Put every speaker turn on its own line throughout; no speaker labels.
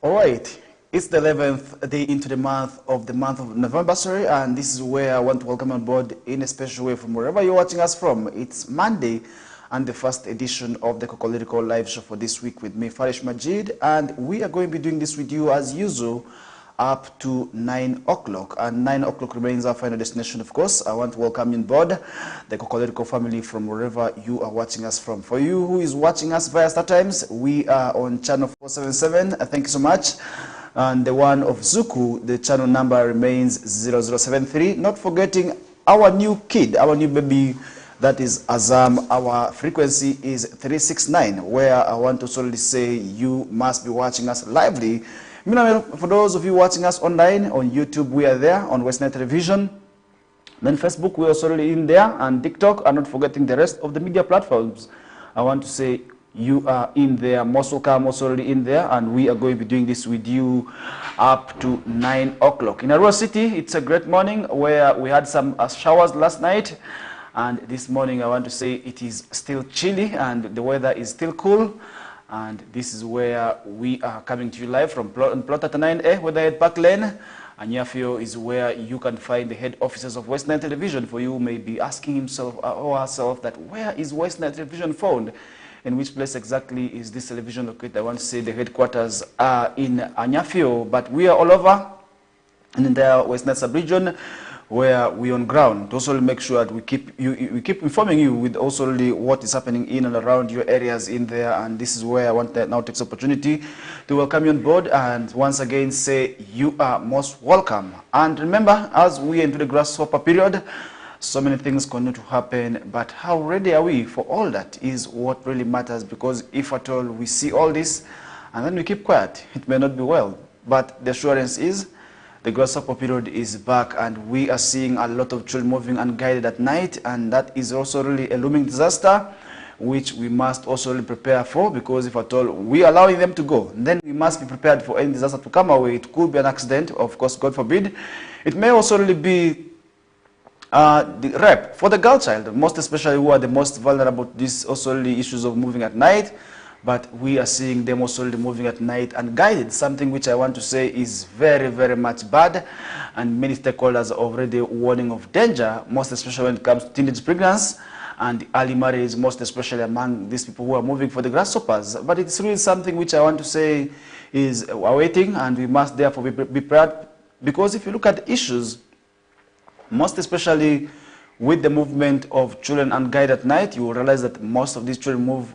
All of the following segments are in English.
All right, it's the 11th day into the month of November, sorry, and this is where I want to welcome on board in a special way from wherever you're watching us from. It's Monday and the first edition of the KOKOLIRIKO live show for this week with me, Farish Majid, and we are going to be doing this with you as usual up to 9 o'clock, and 9 o'clock remains our final destination. Of course, I want to welcome you on board the KOKOLIRIKO family from wherever you are watching us from. For you who is watching us via StarTimes, we are on channel 477. Thank you so much. And the one of Zuku, the channel number remains 0073. Not forgetting our new kid, our new baby, that is Azam. Our frequency is 369, where I want to solely say you must be watching us lively. For those of you watching us online, on YouTube, we are there, on Western Television. Then Facebook, we are also in there, and TikTok, and not forgetting the rest of the media platforms. I want to say you are in there, most welcome, also already in there, and we are going to be doing this with you up to 9 o'clock. In Arua City, it's a great morning where we had some showers last night, and this morning I want to say it is still chilly and the weather is still cool. And this is where we are coming to you live from Plot 39A, Weatherhead Park Lane. And Nyafio is where you can find the head offices of Western Television. For you may be asking himself or herself that where is Western Television found? In which place exactly is this television located? I want to say the headquarters are in Nyafio, but we are all over in the Western sub-region, where we on ground to also make sure that we keep informing you with also what is happening in and around your areas in there. And this is where I want to now take this opportunity to welcome you on board and once again say you are most welcome. And remember, as we enter the grasshopper period, so many things continue to happen, but how ready are we for all that is what really matters, because if at all we see all this and then we keep quiet, it may not be well. But the assurance is the grasshopper period is back, and we are seeing a lot of children moving unguided at night, and that is also really a looming disaster, which we must also really prepare for, because if at all we are allowing them to go, then we must be prepared for any disaster to come our way. It could be an accident, of course, God forbid. It may also really be the rape for the girl child, most especially who are the most vulnerable to these also really issues of moving at night. But we are seeing them also moving at night unguided, something which I want to say is very, very much bad. And many stakeholders are already warning of danger, most especially when it comes to teenage pregnancy and early marriage, most especially among these people who are moving for the grasshoppers. But it's really something which I want to say is awaiting, and we must therefore be prepared. Because if you look at the issues, most especially with the movement of children unguided at night, you will realize that most of these children move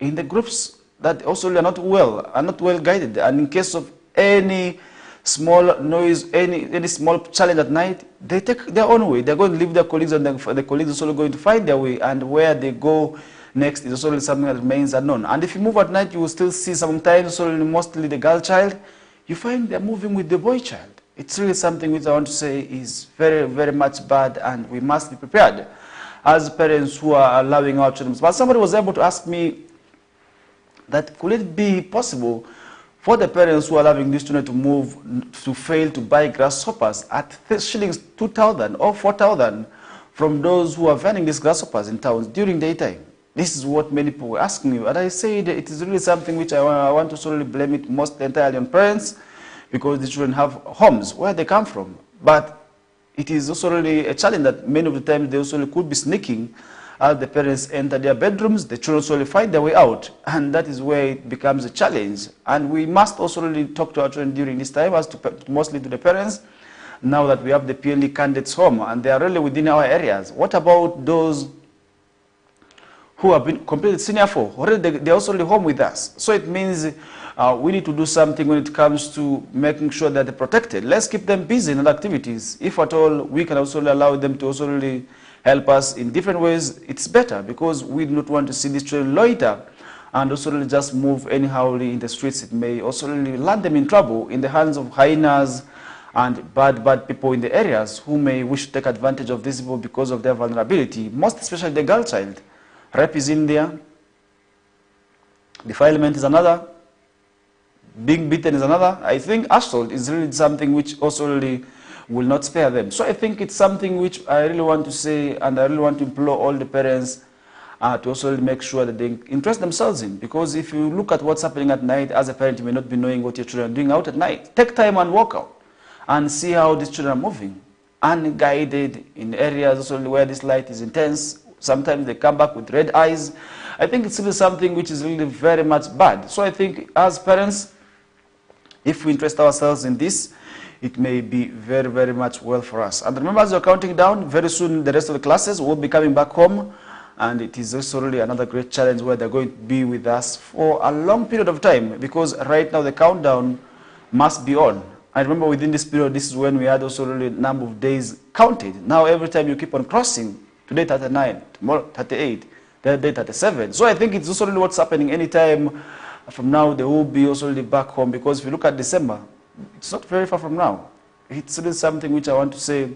in the groups that also are not well guided, and in case of any small noise, any small challenge at night, they take their own way. They're going to leave their colleagues, and the colleagues are also going to find their way, and where they go next is also something that remains unknown. And if you move at night, you will still see sometimes, also mostly the girl child, you find they're moving with the boy child. It's really something which I want to say is very, very much bad, and we must be prepared as parents who are allowing our children. But somebody was able to ask me that could it be possible for the parents who are allowing these children to move to fail to buy grasshoppers at shillings 2,000 or 4,000 from those who are vending these grasshoppers in towns during daytime? This is what many people were asking me, and I said it is really something which I want to solely blame it most entirely on parents, because the children have homes where they come from. But it is also really a challenge that many of the times they also could be sneaking. As the parents enter their bedrooms, the children slowly find their way out, and that is where it becomes a challenge. And we must also really talk to our children during this time, as to mostly to the parents, now that we have the PLE candidates home, and they are really within our areas. What about those who have been completed senior 4? Already they are also really home with us. So it means we need to do something when it comes to making sure that they're protected. Let's keep them busy in other activities. If at all, we can also allow them to also really help us in different ways. It's better, because we do not want to see these children loiter and also really just move anyhow in the streets. It may also really land them in trouble in the hands of hyenas and bad people in the areas who may wish to take advantage of these people because of their vulnerability, most especially the girl child. Rape is in there, defilement is another, being beaten is another. I think assault is really something which also really will not spare them. So I think it's something which I really want to say, and I really want to implore all the parents to also make sure that they interest themselves in. Because if you look at what's happening at night, as a parent, you may not be knowing what your children are doing out at night. Take time and walk out and see how these children are moving, unguided in areas also where this light is intense. Sometimes they come back with red eyes. I think it's really something which is really very much bad. So I think as parents, if we interest ourselves in this, it may be very, very much well for us. And remember, as you're counting down, very soon the rest of the classes will be coming back home. And it is also really another great challenge where they're going to be with us for a long period of time, because right now the countdown must be on. I remember within this period, this is when we had also really a number of days counted. Now every time you keep on crossing, today 39, tomorrow 38, that day 37. So I think it's also really what's happening. Anytime from now, they will be also really back home, because if you look at December, it's not very far from now. It's really something which I want to say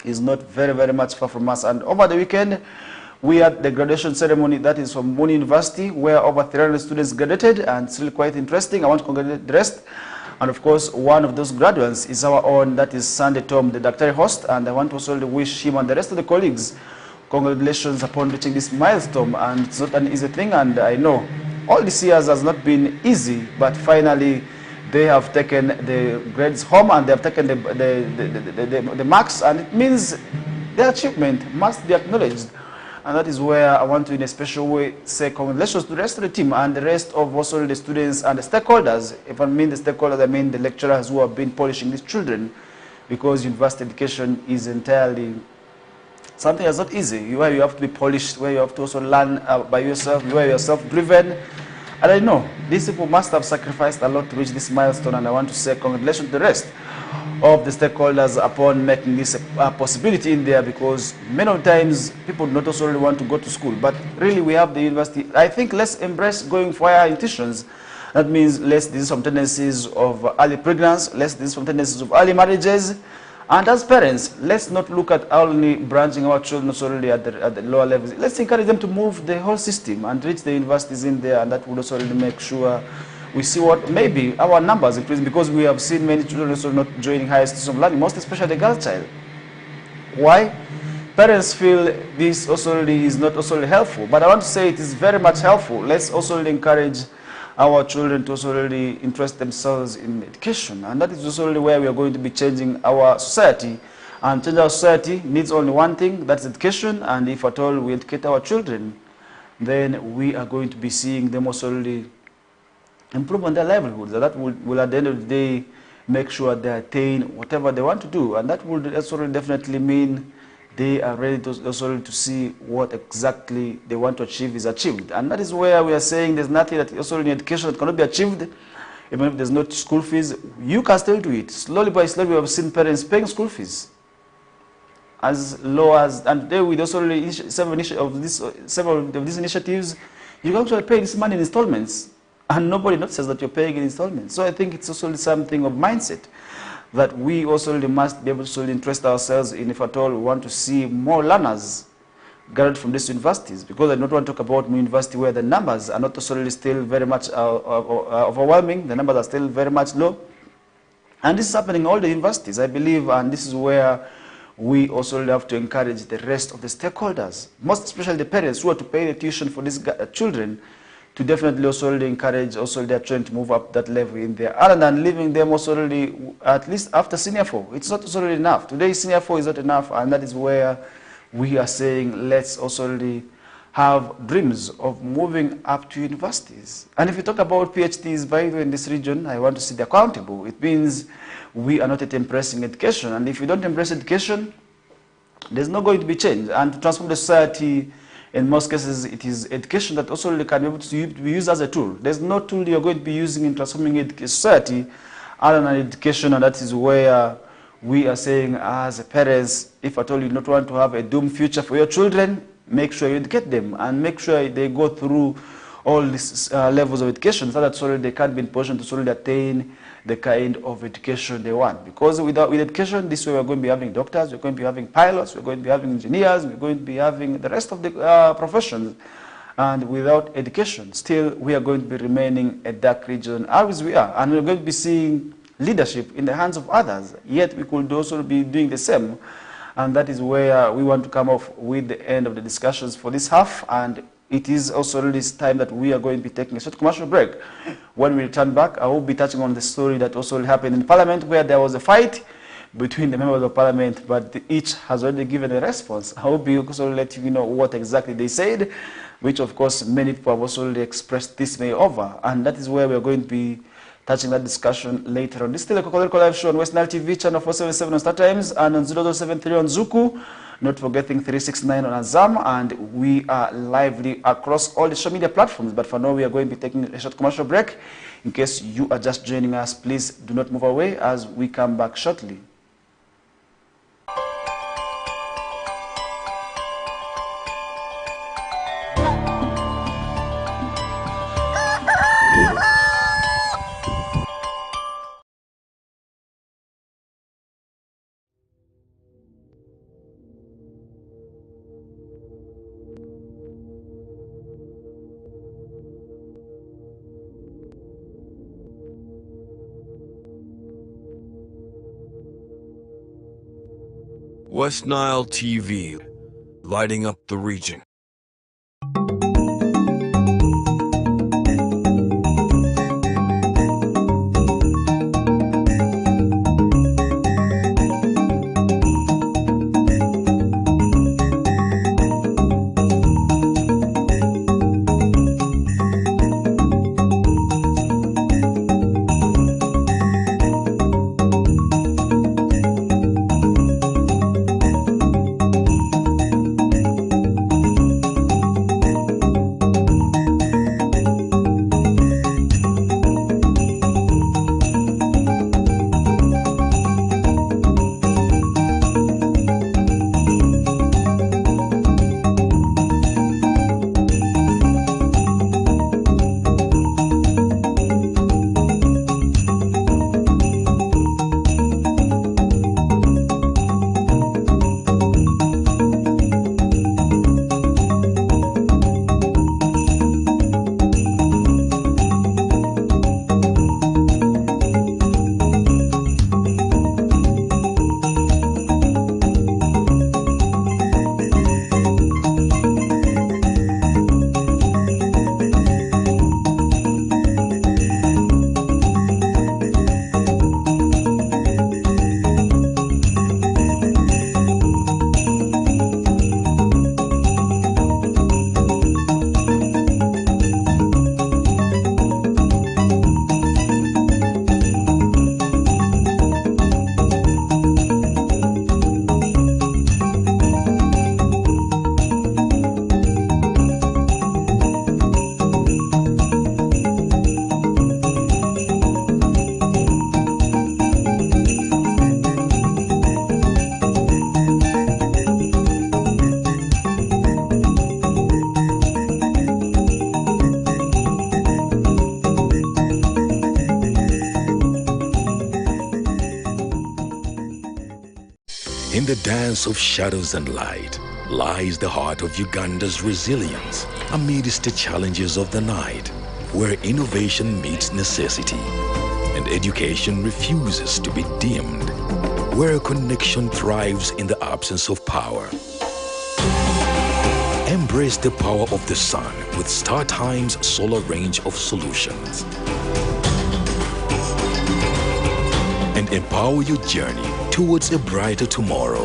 is not very, very much far from us. And over the weekend, we had the graduation ceremony that is from Moon University, where over 300 students graduated, and it's really quite interesting. I want to congratulate the rest. And of course, one of those graduates is our own, that is Sunday Tom, the doctor host, and I want to also wish him and the rest of the colleagues congratulations upon reaching this milestone. And it's not an easy thing, and I know all these years has not been easy, but finally they have taken the grades home and they have taken the marks, and it means their achievement must be acknowledged. And that is where I want to, in a special way, say congratulations to the rest of the team and the rest of also the students and the stakeholders. If I mean the stakeholders, I mean the lecturers who have been polishing these children, because university education is entirely something that's not easy, where you have to be polished, where you have to also learn by yourself, where you are self-driven. And I know these people must have sacrificed a lot to reach this milestone, and I want to say congratulations to the rest of the stakeholders upon making this a possibility in there, because many of times people do not also really want to go to school, but really we have the university. I think let's embrace going for higher institutions. That means let's do some tendencies of early pregnancy, let's do some tendencies of early marriages. And as parents, let's not look at only branching our children solely at the lower levels. Let's encourage them to move the whole system and reach the universities in there, and that would also really make sure we see what maybe our numbers increase, because we have seen many children also not joining higher institutions of learning, most especially the girl child. Why? Parents feel this also really is not also really helpful, but I want to say it is very much helpful. Let's also really encourage our children to also really interest themselves in education, and that is also really where we are going to be changing our society. And change our society needs only one thing, that's education. And if at all we educate our children, then we are going to be seeing them also really improve on their livelihoods. That will at the end of the day make sure they attain whatever they want to do, and that will also definitely mean they are ready to also to see what exactly they want to achieve is achieved. And that is where we are saying there's nothing that also in education that cannot be achieved. Even if there's not school fees, you can still do it. Slowly by slowly, we have seen parents paying school fees as low as, and today with also several of these initiatives, you can actually pay this money in installments, and nobody notices that you're paying in installments. So I think it's also something of mindset that we also really must be able to interest ourselves in, if at all we want to see more learners graduate from these universities. Because I don't want to talk about New University where the numbers are not also really still very much overwhelming, the numbers are still very much low. And this is happening in all the universities, I believe, and this is where we also have to encourage the rest of the stakeholders, most especially the parents who are to pay the tuition for these children, to definitely also encourage also their children to move up that level in there, other than leaving them also really at least after senior 4. It's not also really enough. Today senior 4 is not enough, and that is where we are saying let's also really have dreams of moving up to universities. And if you talk about PhDs, by the way, in this region, I want to see they're accountable. It means we are not yet embracing education, and if you don't embrace education, there's not going to be change. And to transform the society, in most cases, it is education that also can be able to be used as a tool. There's no tool you're going to be using in transforming society other than education, and that is where we are saying as parents, if at all you don't want to have a doomed future for your children, make sure you educate them and make sure they go through all these levels of education so that they can be in position to attain the kind of education they want. Because with education, this way we're going to be having doctors, we're going to be having pilots, we're going to be having engineers, we're going to be having the rest of the professions. And without education, still we are going to be remaining a dark region as we are. And we're going to be seeing leadership in the hands of others, yet we could also be doing the same. And that is where we want to come off with the end of the discussions for this half. And it is also this time that we are going to be taking a short commercial break. When we return back, I will be touching on the story that also happened in Parliament, where there was a fight between the members of Parliament, but each has already given a response. I will be also let you know what exactly they said, which of course many people have also already expressed dismay over. And that is where we are going to be touching that discussion later on. This is still a KOKOLIRIKO live show on West Nile TV, channel 477 on Star Times, and on 0073 on Zuku. Not forgetting 369 on Azam, and we are lively across all the social media platforms. But for now, we are going to be taking a short commercial break. In case you are just joining us, please do not move away as we come back shortly.
West Nile TV, lighting up the region.
In the dance of shadows and light lies the heart of Uganda's resilience amidst the challenges of the night, where innovation meets necessity and education refuses to be dimmed, where connection thrives in the absence of power. Embrace the power of the sun with StarTime's solar range of solutions and empower your journey towards a brighter tomorrow.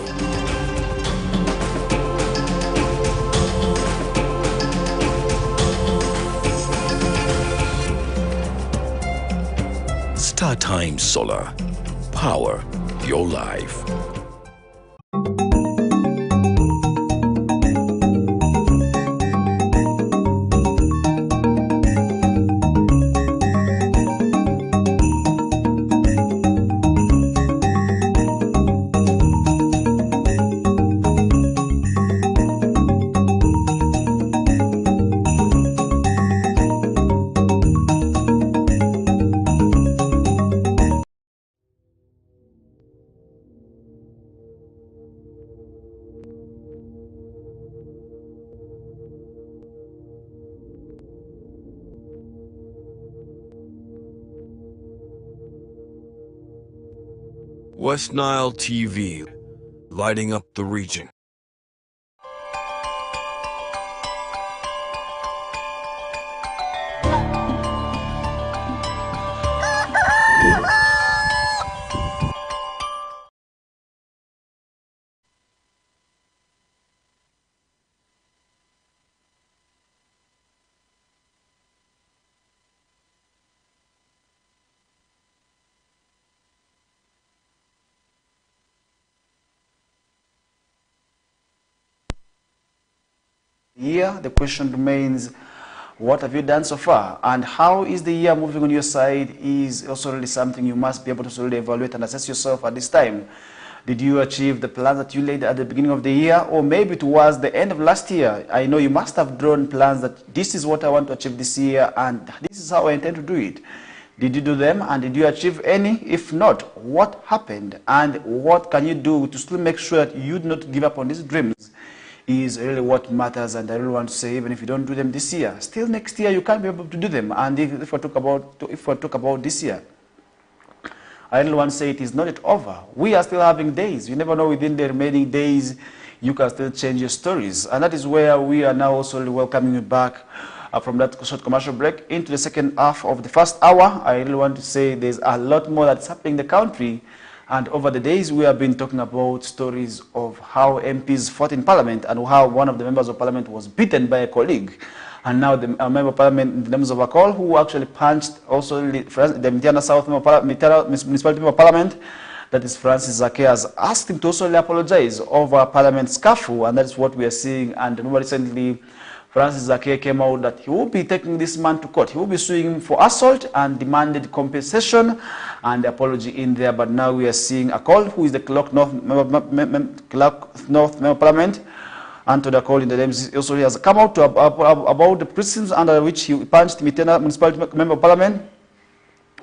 StarTime Solar. Power your life.
West Nile TV, lighting up the region.
Year, the question remains, what have you done so far? And how is the year moving on your side is also really something you must be able to really evaluate and assess yourself at this time. Did you achieve the plans that you laid at the beginning of the year, or maybe towards the end of last year? I know you must have drawn plans that this is what I want to achieve this year and this is how I intend to do it. Did you do them and did you achieve any? If not, what happened and what can you do to still make sure that you do not give up on these dreams? Is really what matters, and I really want to say, even if you don't do them this year, still next year you can't be able to do them. And if I talk about this year, I really want to say it is not yet over. We are still having days. You never know, within the remaining days you can still change your stories, and that is where we are now also welcoming you back from that short commercial break into the second half of the first hour. I really want to say there's a lot more that's happening in the country. And over the days, we have been talking about stories of how MPs fought in Parliament and how one of the members of Parliament was beaten by a colleague. And now the member of Parliament, the members of ACOL, who actually punched also the Mitiana South Municipality Member of Parliament, that is Francis Zake, has asked him to also apologize over Parliament scuffle, and that's what we are seeing. And more recently, Francis Zake came out that he will be taking this man to court. He will be suing him for assault and demanded compensation and apology in there. But now we are seeing ACOL, who is the Clark North Member of Parliament, Anthony ACOL in the name, also has come out to about the prisons under which he punched Mitena Municipality Member of Parliament,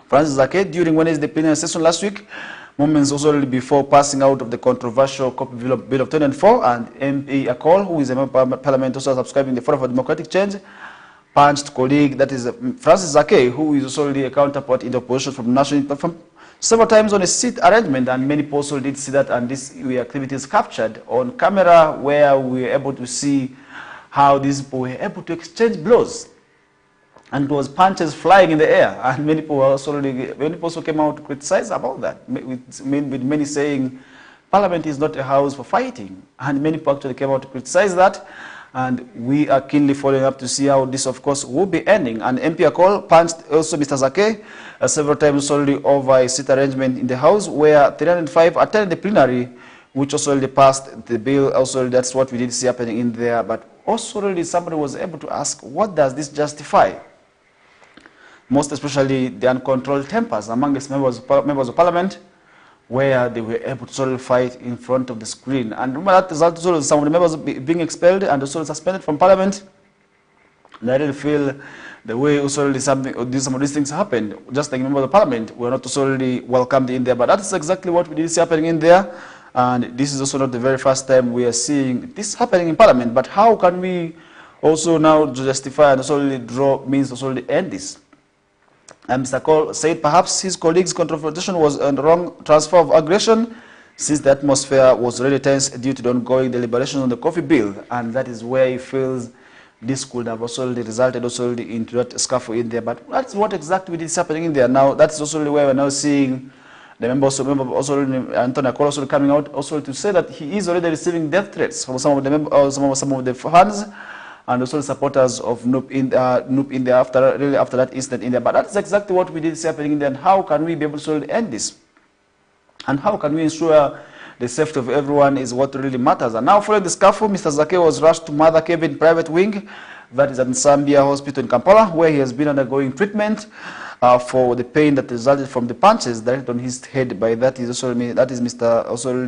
Francis Zake, during Wednesday plenary session last week. Moments also before passing out of the controversial copy bill of 2004, and MP ACOL, who is a member of Parliament, also subscribing the Forum for Democratic Change, punched colleague, that is Francis Zake, who is also a counterpart in the opposition from the national platform, several times on a seat arrangement, and many people also did see that, and these activities captured on camera, where we were able to see how these people were able to exchange blows. And it was punches flying in the air, and many people also came out to criticize about that, with many saying Parliament is not a house for fighting, and many people actually came out to criticize that, and we are keenly following up to see how this, of course, will be ending. And MP ACOL punched also Mr. Zake several times solely over a seat arrangement in the House, where 305 attended the plenary, which also already passed the bill. Also, that's what we did see happening in there, but also really somebody was able to ask, what does this justify? Most especially the uncontrolled tempers among the members of Parliament, where they were able to sort of fight in front of the screen. And remember that result, also some of the members being expelled and also suspended from Parliament. And I really feel the way also some of these things happened, just like members of Parliament were not also really welcomed in there. But that's exactly what we did see happening in there. And this is also not the very first time we are seeing this happening in Parliament. But how can we also now justify and also really draw means to also really end this? And Mr. Cole said perhaps his colleague's confrontation was a wrong transfer of aggression, since the atmosphere was really tense due to the ongoing deliberations on the coffee bill, and that is where he feels this could have also resulted also into that scuffle in there. But that's what exactly is happening in there now. That's also where we're now seeing the member also Anthony Cole also coming out also to say that he is already receiving death threats from some of the fans and also the supporters of NUP in there after that incident in there. But that's exactly what we did see happening in there. And how can we be able to end this? And how can we ensure the safety of everyone is what really matters? And now, following the scuffle, Mr. Zake was rushed to Mother Kevin Private Wing, that is at Nsambia Hospital in Kampala, where he has been undergoing treatment for the pain that resulted from the punches directed on his head by that is Mr. also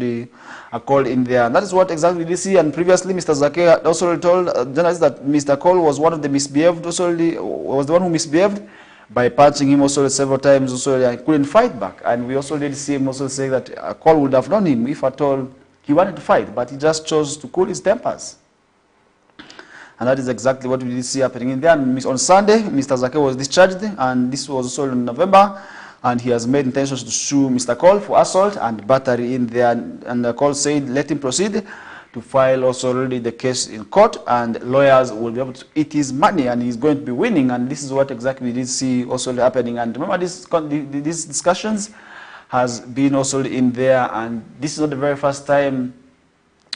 called in there. And that is what exactly we see. And previously, Mr. Zake also told journalists that Mr. Cole was one of the misbehaved, was the one who misbehaved by punching him also several times. Also, couldn't fight back. And we also did see him also say that Cole would have known him if at all he wanted to fight, but he just chose to cool his tempers. And that is exactly what we did see happening in there. And on Sunday, Mr. Zake was discharged, and this was also in November. and he has made intentions to sue Mr. Cole for assault and battery in there, and Cole said let him proceed to file also already the case in court, and lawyers will be able to eat his money, and he's going to be winning. And this is what exactly we did see also happening. And remember, these discussions has been also in there, and this is not the very first time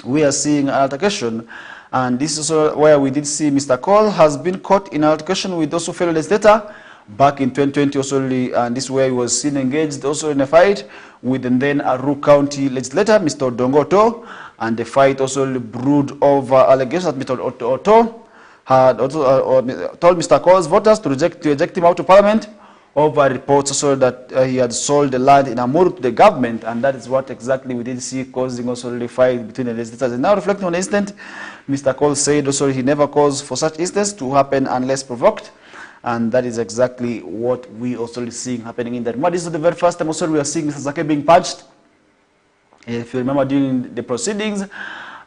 we are seeing an altercation. And this is also where we did see Mr. Cole has been caught in an altercation with also fellow legislator back in 2020 also, and this is where he was seen engaged also in a fight with then Aru County legislator, Mr. Dongoto, and the fight also brewed over allegations that Mr. Otto had also told Mr. Cole's voters to eject him out of parliament over reports also that he had sold the land in Amuru to the government, and that is what exactly we did see causing also the fight between the legislators. And now reflecting on the incident, Mr. Cole said also he never calls for such incidents to happen unless provoked, and that is exactly what we also seeing happening in that. But this is the very first time also we are seeing Mr. Zake being purged. If you remember during the proceedings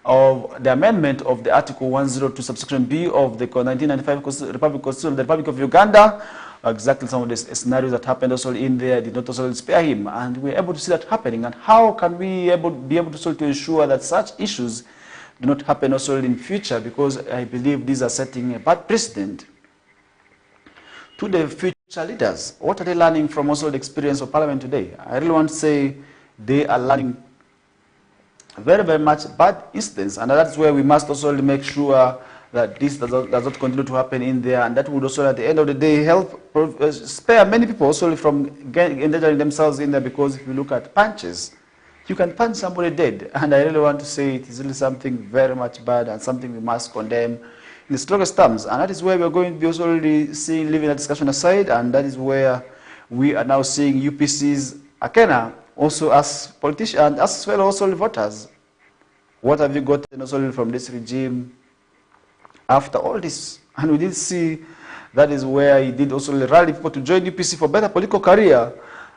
of the amendment of the Article 102 subsection B of the 1995 Constitution of the Republic of Uganda, exactly some of the scenarios that happened also in there did not also spare him, and we are able to see that happening. And how can we be able to ensure that such issues do not happen also in future? Because I believe these are setting a bad precedent to the future leaders. What are they learning from also the experience of Parliament today? I really want to say they are learning very, very much bad incidents, and that's where we must also make sure that this does not continue to happen in there, and that would also at the end of the day help spare many people also from endangering themselves in there. Because if you look at punches, you can punch somebody dead, and I really want to say it is really something very much bad and something we must condemn in the strongest terms. And that is where we are going to be also already seeing, leaving that discussion aside, and that is where we are now seeing UPC's Akena also as politicians and as well also voters. What have you gotten also from this regime after all this? And we did see that is where he did also rally people to join UPC for better political career,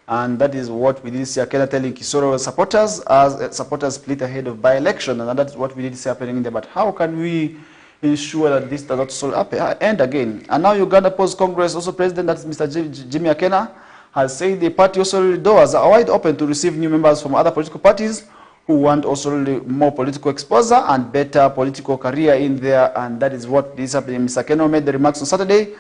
and that is what we did see Akena telling Kisoro supporters as supporters split ahead of by-election, and that's what we did see happening in there. But how can we ensure that this does not so end again? And now Uganda Post Congress also president, that's Mr. Jimmy Akena, has said the party also doors are wide open to receive new members from other political parties who want also more political exposure and better political career in there, and that is what is happening. Mr. Akena made the remarks on Saturday,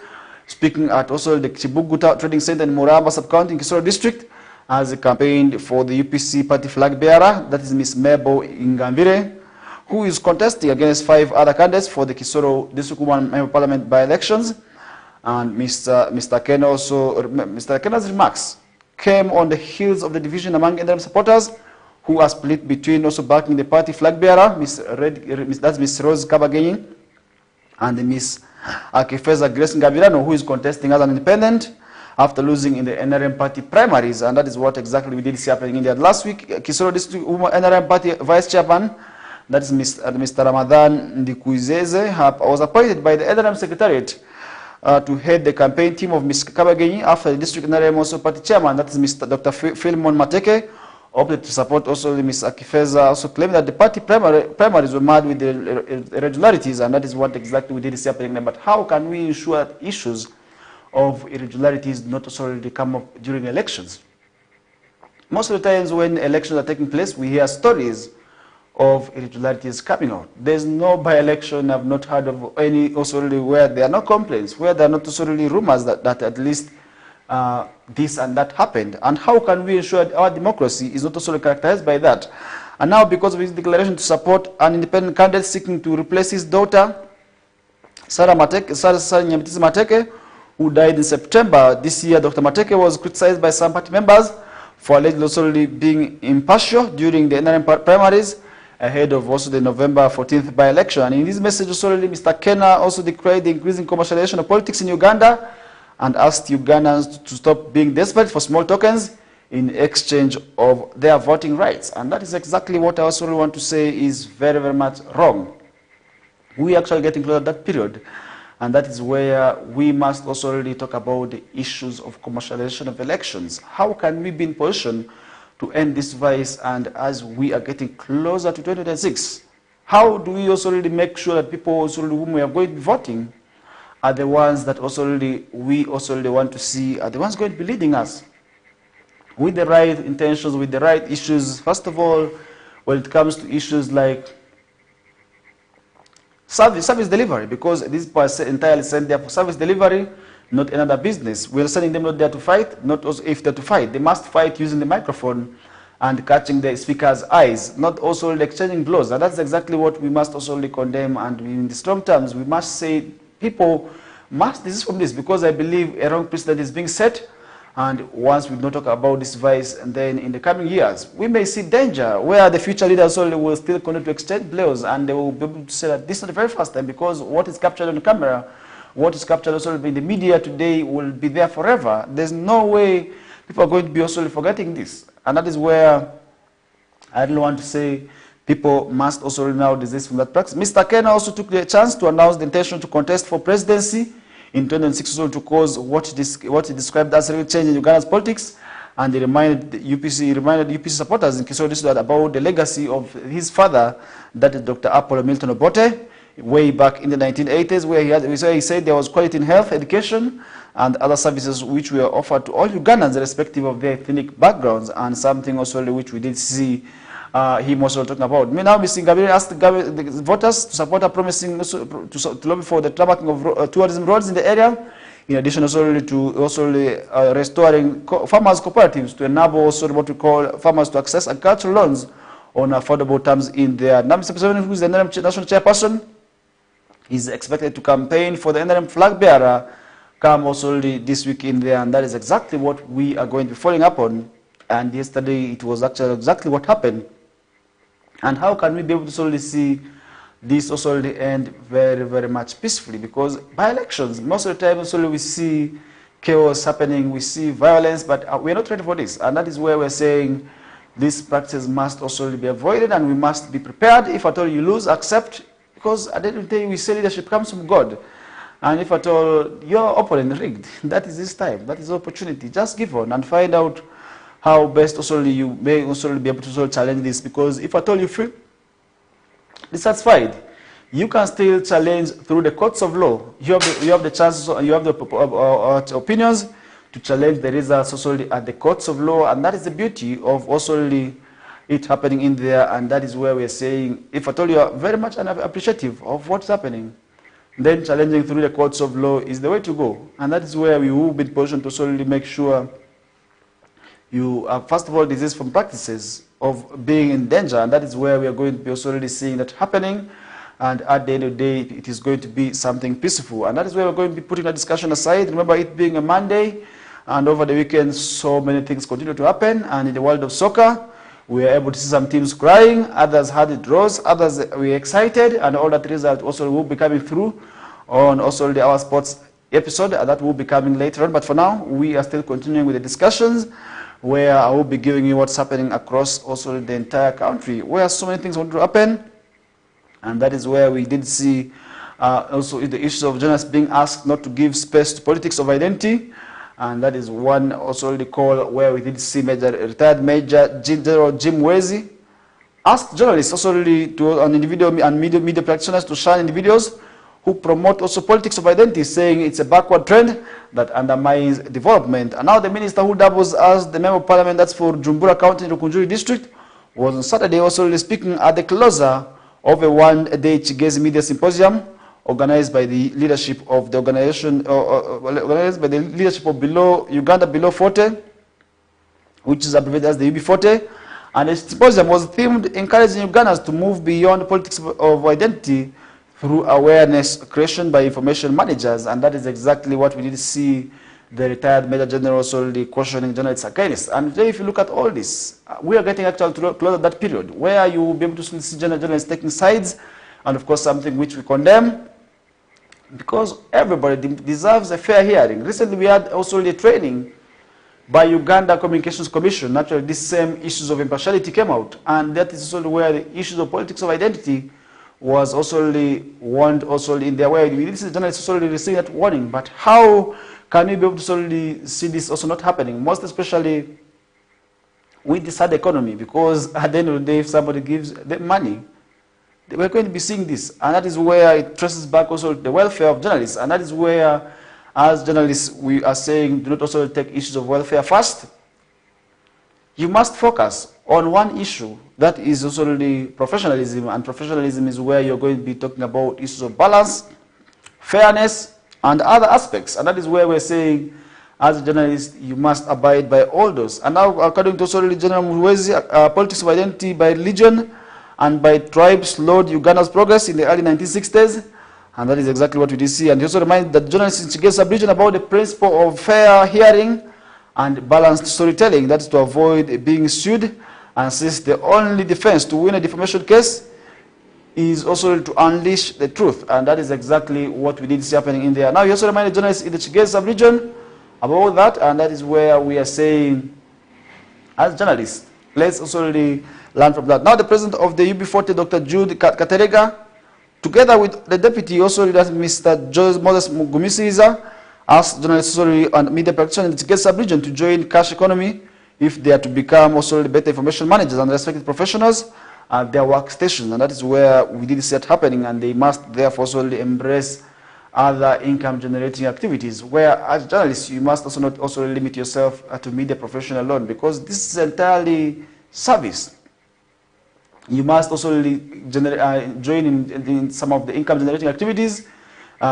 speaking at also the Chibuguta Trading Center in Muramba Sub-County in Kisoro District, as he campaigned for the UPC party flag bearer, that is Ms. Mebo Ingambire, who is contesting against 5 other candidates for the Kisoro District Woman Member Parliament by-elections. And Mr. Akena also, Mr. Akena's remarks came on the heels of the division among NRM supporters, who are split between also backing the party flag bearer, that's Ms. Rose Kabagenyi, and Ms. Akifeza Grace Ngabirano, who is contesting as an independent after losing in the NRM party primaries. And that is what exactly we did see happening in there. Last week, Kisoro District NRM party vice chairman, that is Mr. Ramadan Ndikuizeze, was appointed by the NRM secretariat to head the campaign team of Ms. Kabagenyi after the district NRM also party chairman, that is Mr. Dr. Philemon Mateke, opted to support also Ms. Akifeza, also claiming that the party primaries were marred with the irregularities, and that is what exactly we did see happening there. But how can we ensure that issues of irregularities not also come up during elections? Most of the times when elections are taking place, we hear stories of irregularities coming out. There's no by-election, I've not heard of any also really where there are no complaints, where there are not also really rumors that at least this and that happened. And how can we ensure that our democracy is not also characterized by that? And now, because of his declaration to support an independent candidate seeking to replace his daughter, Sarah Nyamitizi Mateke, who died in September this year, Dr. Mateke was criticized by some party members for allegedly also being impartial during the NRM primaries ahead of also the November 14th by-election. And in his message also, Mr. Akena also declared the increasing commercialization of politics in Uganda and asked Ugandans to stop being desperate for small tokens in exchange of their voting rights. And that is exactly what I also want to say is very, very much wrong. We are actually getting close to that period, and that is where we must also really talk about the issues of commercialization of elections. How can we be in position to end this vice? And as we are getting closer to 2026, how do we also really make sure that people also really whom we are going to be voting are the ones that also really we also really want to see are the ones going to be leading us? with the right intentions, with the right issues. First of all, when it comes to issues like service delivery, because these people are entirely sent there for service delivery, not another business. We're sending them not there to fight, not also if they're to fight. They must fight using the microphone and catching the speaker's eyes, not also exchanging blows. And that's exactly what we must also condemn. And in the strong terms, we must say people must desist from this, because I believe a wrong precedent is being set. And once we don't talk about this vice, and then in the coming years, we may see danger where the future leaders only will still continue to exchange blows, and they will be able to say that this is not the very first time, because what is captured on camera, what is captured also in the media today will be there forever. There's no way people are going to be also forgetting this. And that is where I don't want to say people must also now desist from that practice. Mr. Ken also took the chance to announce the intention to contest for presidency in 2006, to cause what he described as a real change in Uganda's politics. And he reminded UPC supporters in Kisoro about the legacy of his father, that is Dr. Apollo Milton Obote, way back in the 1980s, where he said there was quality in health, education, and other services which were offered to all Ugandans, irrespective of their ethnic backgrounds, and something also which we did see him also talking about. Now, Mr. Gabriel asked the voters to support a promising to lobby for the tarmacking of tourism roads in the area, in addition to restoring farmers' cooperatives to enable also what we call farmers to access agricultural loans on affordable terms in there. Now, Mr. President, who is the NRM national chairperson, is expected to campaign for the NRM flag bearer come also this week in there, and that is exactly what we are going to be following up on. And yesterday it was actually exactly what happened. And how can we be able to solely see this also end very, very much peacefully? Because by elections, most of the time also we see chaos happening, we see violence, but we're not ready for this. And that is where we're saying this practice must also be avoided, and we must be prepared. If at all you lose, accept, because at the end of the day we say leadership comes from God. And if at all your opponent rigged, that is this time, that is the opportunity. Just give on and find out how best also you may also be able to challenge this, because if at all you feel dissatisfied, you can still challenge through the courts of law. You have the chances, you have the opinions to challenge the results also at the courts of law, and that is the beauty of also it happening in there. And that is where we are saying, if at all you are very much appreciative of what's happening, then challenging through the courts of law is the way to go. And that is where we will be in position to solely make sure you are, first of all, desist from practices of being in danger. And that is where we are going to be also already seeing that happening. And at the end of the day, it is going to be something peaceful. And that is where we're going to be putting a discussion aside. Remember, it being a Monday, and over the weekend, so many things continue to happen. And in the world of soccer, we are able to see some teams crying, others had it draws, others were excited, and all that result also will be coming through on also the Our Sports episode that will be coming later on. But for now, we are still continuing with the discussions, where I will be giving you what's happening across also the entire country, where so many things want to happen. And that is where we did see also the issues of journalists being asked not to give space to politics of identity. And that is one also the call where we did see retired Major General Jim Wezi asked journalists also to on individual and media practitioners to shun individuals who promote also politics of identity, saying it's a backward trend that undermines development. And now the minister who doubles as the member of parliament, that's for Jumbura County, Rukunjuri district, was on Saturday also speaking at the closer of a one-day Chigezi Media Symposium organized by the leadership of the organization, organized by the leadership of Uganda Below 40, which is abbreviated as the UB40. And the symposium was themed encouraging Ugandans to move beyond politics of identity through awareness creation by information managers. And that is exactly what we did see the retired Major General solely questioning journalists against. And today, if you look at all this, we are getting actually to close at that period where you will be able to see journalists taking sides, and of course something which we condemn, because everybody deserves a fair hearing. Recently, we had also a training by Uganda Communications Commission. Naturally, these same issues of impartiality came out, and that is also where the issues of politics of identity was also warned also in their way. We did see the journalists also receiving that warning, but how can we be able to solely see this also not happening, most especially with the sad economy? Because at the end of the day, if somebody gives them money, we're going to be seeing this. And that is where it traces back also the welfare of journalists. And that is where, as journalists, we are saying, do not also take issues of welfare first. you must focus on one issue, that is also the professionalism, and professionalism is where you're going to be talking about issues of balance, fairness, and other aspects, and that is where we're saying, as a journalist, you must abide by all those. And now, according to also General Muhwezi, politics of identity by religion and by tribe slowed Uganda's progress in the early 1960s, and that is exactly what we did see. And he also reminded that journalists instigate sub-region about the principle of fair hearing and balanced storytelling, that is to avoid being sued, and since the only defense to win a defamation case is also to unleash the truth, and that is exactly what we did see happening in there. Now, he also reminded journalists in the Chigezi sub-region about that, and that is where we are saying, as journalists, let's also really learn from that. Now, the president of the UB40, Dr. Jude Katerega, together with the deputy, also Mr. Moses Mugumisiza, asked journalists and media practitioners in the Chigezi sub-region to join cash economy if they are to become also better information managers and respected professionals at their workstations, and that is where we did see it happening, and they must therefore also embrace other income-generating activities, where as journalists, you must also not also limit yourself to media profession alone, because this is entirely service. You must also join in some of the income-generating activities.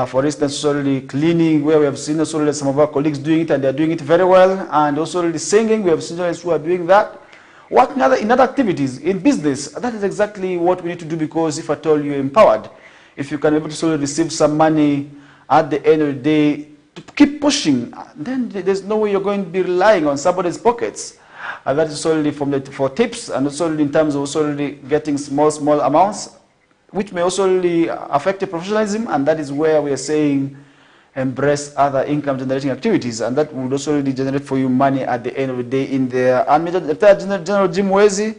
For instance, also cleaning, where we have seen also some of our colleagues doing it, and they are doing it very well, and also singing, we have seen journalists who are doing that. Working in other activities, in business, that is exactly what we need to do, because if at all you're empowered, if you can be able to receive some money at the end of the day to keep pushing, then there's no way you're going to be relying on somebody's pockets. That is solely for tips, and also in terms of also getting small amounts, which may also affect your professionalism, and that is where we are saying embrace other income generating activities, and that would also generate for you money at the end of the day in there. And Major General Jim Wezi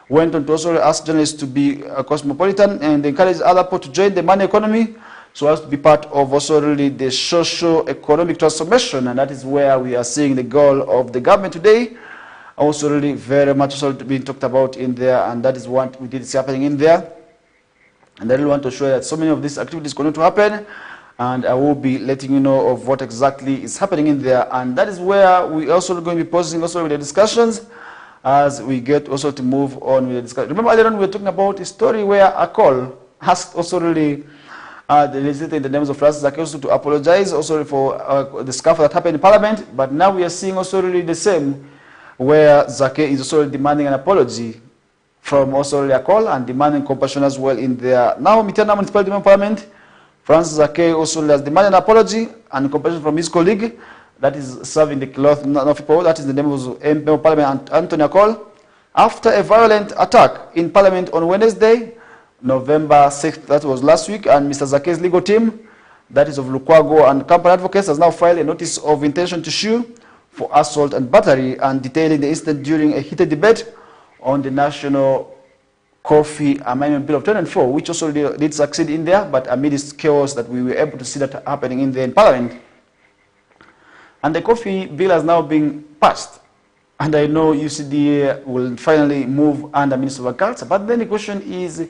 went on to also ask journalists to be cosmopolitan and encourage other people to join the money economy so as to be part of also the socio-economic transformation, and that is where we are seeing the goal of the government today also very much also being talked about in there, and that is what we did see happening in there. And I really want to show you that so many of these activities going to happen, and I will be letting you know of what exactly is happening in there, and that is where we also going to be pausing also with the discussions as we get also to move on with the discussion. Remember earlier on we were talking about a story where a call asked also the legislator in the names of Francis Zake also to apologize also for the scuffle that happened in Parliament, but now we are seeing also the same, where Zake is also demanding an apology from also a call and demanding compassion as well in there. Now, Mitiana Municipal Parliament, Francis Zake also has demanded an apology and compassion from his colleague that is serving the cloth of people, that is the name of MP of Parliament, Anthony Akol, after a violent attack in Parliament on Wednesday, November 6th, that was last week, and Mr. Zake's legal team, that is of Lukwago and Company Advocates, has now filed a notice of intention to sue for assault and battery, and detailing the incident during a heated debate on the National Coffee Amendment Bill of 2004, which also did succeed in there, but amidst chaos that we were able to see that happening in there in Parliament. And the coffee bill has now been passed, and I know UCDA will finally move under Minister of Agriculture, but then the question is,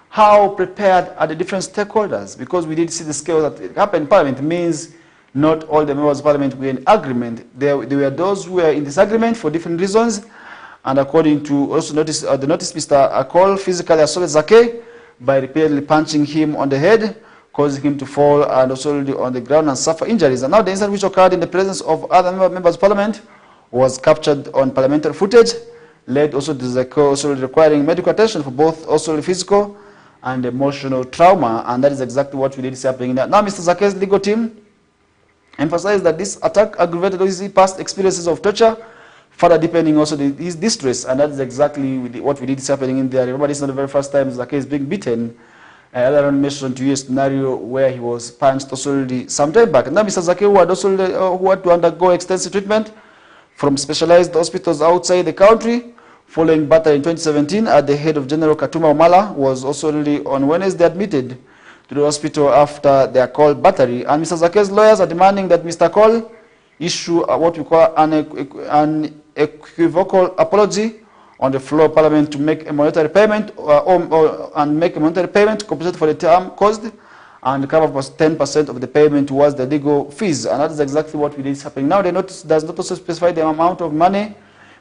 how prepared are the different stakeholders? Because we did see the scale that happened in Parliament. It means not all the members of Parliament were in agreement. There were those who were in disagreement for different reasons, and according to also the notice, Mr. Akol physically assaulted Zake by repeatedly punching him on the head, causing him to fall and also on the ground and suffer injuries. And now the incident, which occurred in the presence of other members of Parliament, was captured on parliamentary footage, led also to Zake also requiring medical attention for both also physical and emotional trauma, and that is exactly what we did see happening there. Now, Mr. Zake's legal team emphasized that this attack aggravated his past experiences of torture, further deepening also his distress, and that is exactly what we did see happening in there. Remember, this is not the very first time Zake is being beaten. Earlier on mentioned to you a scenario where he was punched also some time back. And now Mr. Zake, who had also who had to undergo extensive treatment from specialized hospitals outside the country, following battle in 2017 at the head of General Katuma Omala, was also on Wednesday admitted to the hospital after their call battery. And Mr. Zake's lawyers are demanding that Mr. Cole issue what we call an equivocal apology on the floor of Parliament to make a monetary payment and make a monetary payment to compensate for the term caused and cover 10% of the payment towards the legal fees. And that is exactly what we did happening. Now the notice does not also specify the amount of money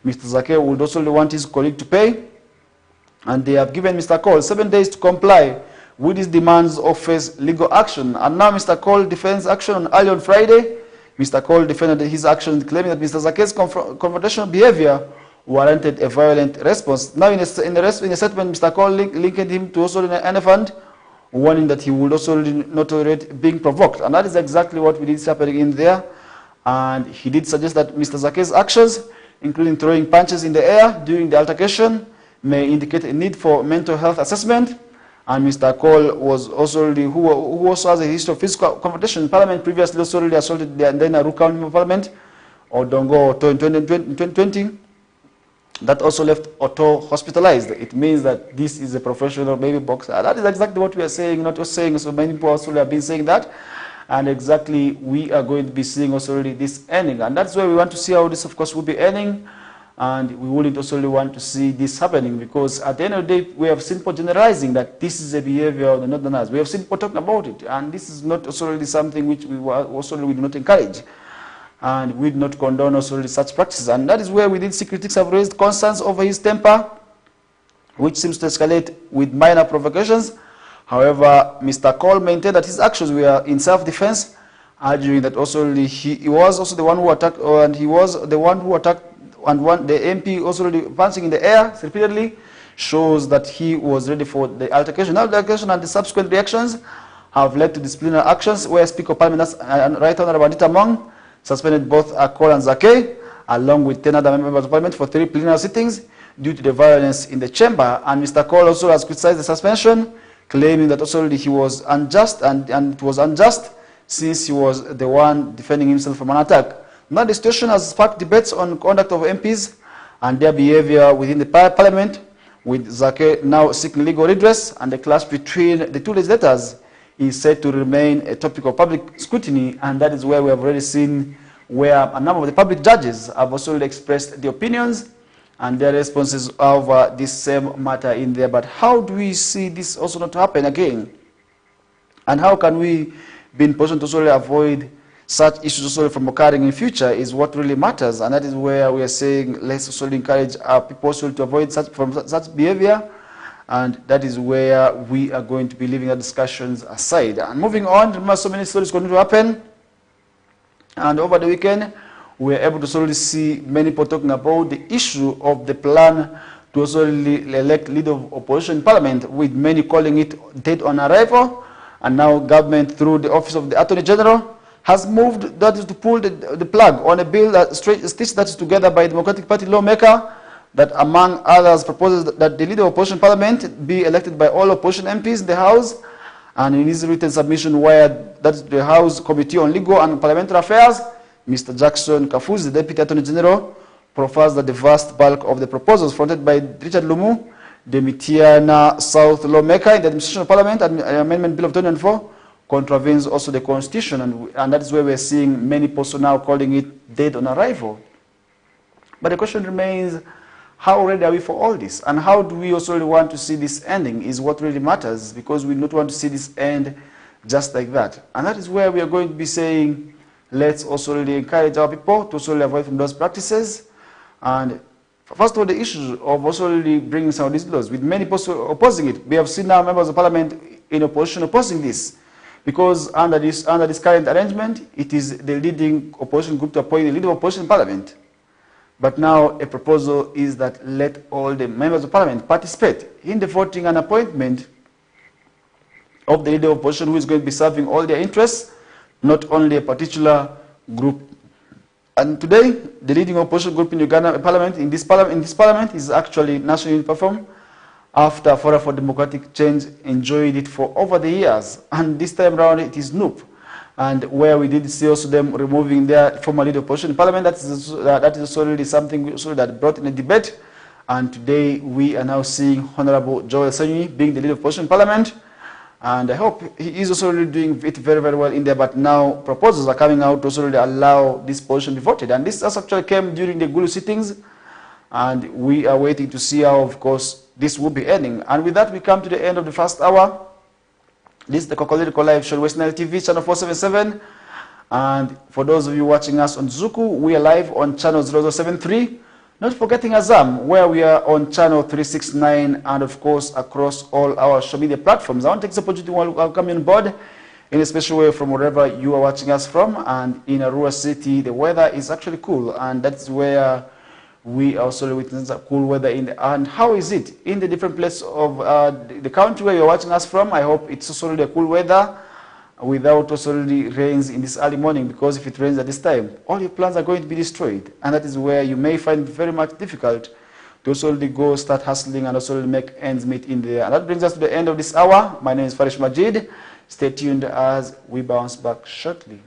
Mr. Zake would also want his colleague to pay, and they have given Mr. Cole 7 days to comply with his demands or face legal action. And now Mr. Cole defends action early on Friday. Mr. Cole defended his action, claiming that Mr. Zake's confrontational behavior warranted a violent response. Now in a statement, Mr. Cole linked him to also an elephant, warning that he would also not tolerate being provoked. And that is exactly what we did happening in there. And he did suggest that Mr. Zake's actions, including throwing punches in the air during the altercation, may indicate a need for mental health assessment. And Mr. Cole was also who also has a history of physical confrontation in Parliament, previously also assaulted the then Aru County Parliament, or Dongo Oto in 2020. That also left Oto hospitalized. It means that this is a professional baby boxer. That is exactly what we are saying, not just saying. So many people also have been saying that. And exactly we are going to be seeing also this ending. And that's where we want to see how this, of course, will be ending. And we wouldn't also want to see this happening, because at the end of the day, we have seen people generalizing that this is a behavior of the Northerners. We have seen people talking about it. And this is not also really something which we do not encourage. And we do not condone also such practices. And that is where we did see critics have raised concerns over his temper, which seems to escalate with minor provocations. However, Mr. Cole maintained that his actions were in self-defense, arguing that also he was also the one who attacked, and he was the one who attacked, and the MP also punching in the air repeatedly shows that he was ready for the altercation. Now the altercation and the subsequent reactions have led to disciplinary actions, where Speaker of Parliament, Right Honourable Anita Mong, suspended both Cole and Zake, along with 10 other members of Parliament, for 3 plenary sittings due to the violence in the chamber. And Mr. Cole also has criticized the suspension, claiming that also he was unjust, and it was unjust since he was the one defending himself from an attack. Now the situation has sparked debates on conduct of MPs and their behavior within the Parliament, with Zake now seeking legal redress, and the clash between the two legislators is said to remain a topic of public scrutiny. And that is where we have already seen where a number of the public judges have also expressed the opinions and their responses over this same matter in there. But how do we see this also not to happen again? And how can we be in position to also avoid such issues also from occurring in future is what really matters. And that is where we are saying let's also encourage our people also to avoid such behavior. And that is where we are going to be leaving the discussions aside. And moving on, remember, so many stories going to happen. And over the weekend, we were able to slowly see many people talking about the issue of the plan to also elect leader of opposition in Parliament, with many calling it dead on arrival. And now government, through the Office of the Attorney General, has moved, that is to pull the plug on a bill that stitched that together by a Democratic Party lawmaker, that among others proposes that the leader of opposition Parliament be elected by all opposition MPs in the House. And in his written submission, where that's the House Committee on Legal and Parliamentary Affairs, Mr. Jackson Kafuzi, the Deputy Attorney General, prefers that the vast bulk of the proposals fronted by Richard Lumu, the Mitiana South lawmaker in the Administration of Parliament, and Amendment Bill of 2004, contravenes also the Constitution. And that is where we're seeing many people now calling it dead on arrival. But the question remains, how ready are we for all this? And how do we also really want to see this ending is what really matters, because we don't want to see this end just like that. And that is where we are going to be saying, let's also really encourage our people to also really avoid from those practices. And first of all, the issue of also really bringing some of these laws, with many people opposing it. We have seen now members of Parliament in opposition opposing this, because under this current arrangement, it is the leading opposition group to appoint the leader of opposition in Parliament. But now a proposal is that let all the members of Parliament participate in the voting and appointment of the leader of opposition, who is going to be serving all their interests, not only a particular group. And today, the leading opposition group in Uganda Parliament, in this parliament, is actually National Unity Platform, after Fora for Democratic Change enjoyed it for over the years. And this time around, it is NUP. And where we did see also them removing their former leader of opposition in Parliament, that is also really something that brought in a debate. And today we are now seeing Honorable Joel Sanyui being the leader of opposition in Parliament. And I hope he is also really doing it very, very well in there. But now proposals are coming out to also really allow this position to be voted. And this actually came during the Gulu sittings. And we are waiting to see how, of course, this will be ending. And with that, we come to the end of the first hour. This is the KOKOLIRIKO live show, West Nile TV, channel 477. And for those of you watching us on Zuku, we are live on channel 0073. Not forgetting Azam, where we are on channel 369 and of course across all our social media platforms. I want to take this opportunity to welcome you on board in a special way from wherever you are watching us from. And in Arua City, the weather is actually cool, and that's where we also witness cool weather and how is it in the different places of the country where you're watching us from? I hope it's also really a cool weather without also really rains in this early morning, because if it rains at this time, all your plans are going to be destroyed, and that is where you may find it very much difficult to also really go start hustling and also really make ends meet in there. And that brings us to the end of this hour. My name is Farish Majid. Stay tuned as we bounce back shortly.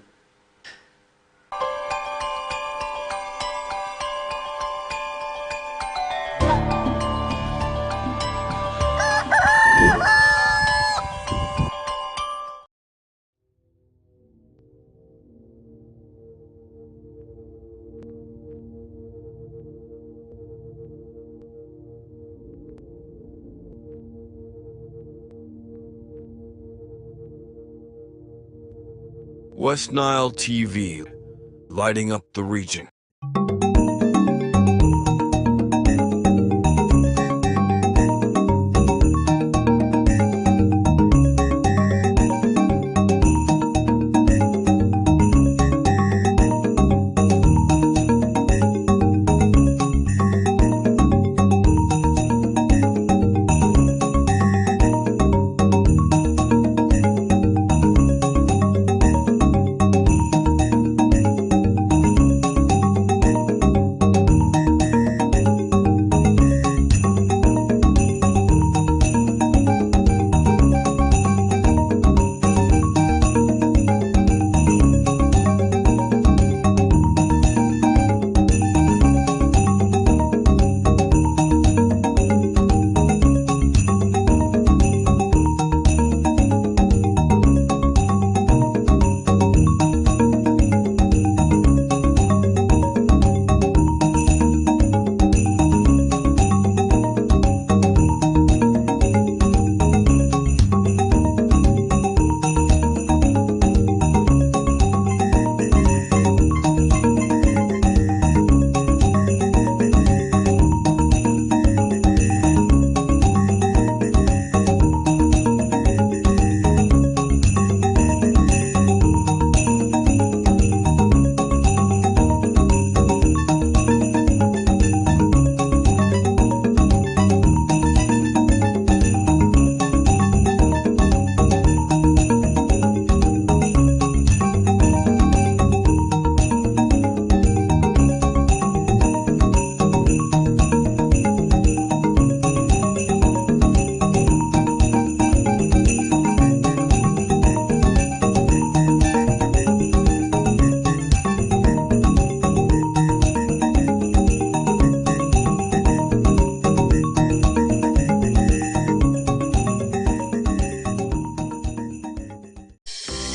West Nile TV, lighting up the region.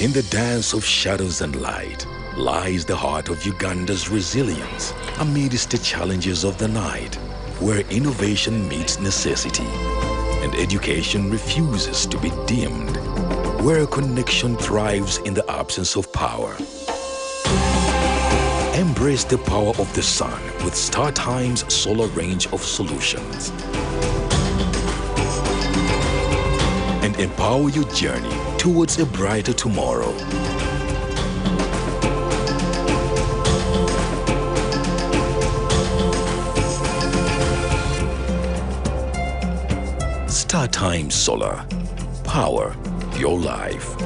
In the dance of shadows and light lies the heart of Uganda's resilience amidst the challenges of the night, where innovation meets necessity and education refuses to be dimmed, where connection thrives in the absence of power. Embrace the power of the sun with StarTime's solar range of solutions and empower your journey towards a brighter tomorrow. StarTime Solar. Power your life.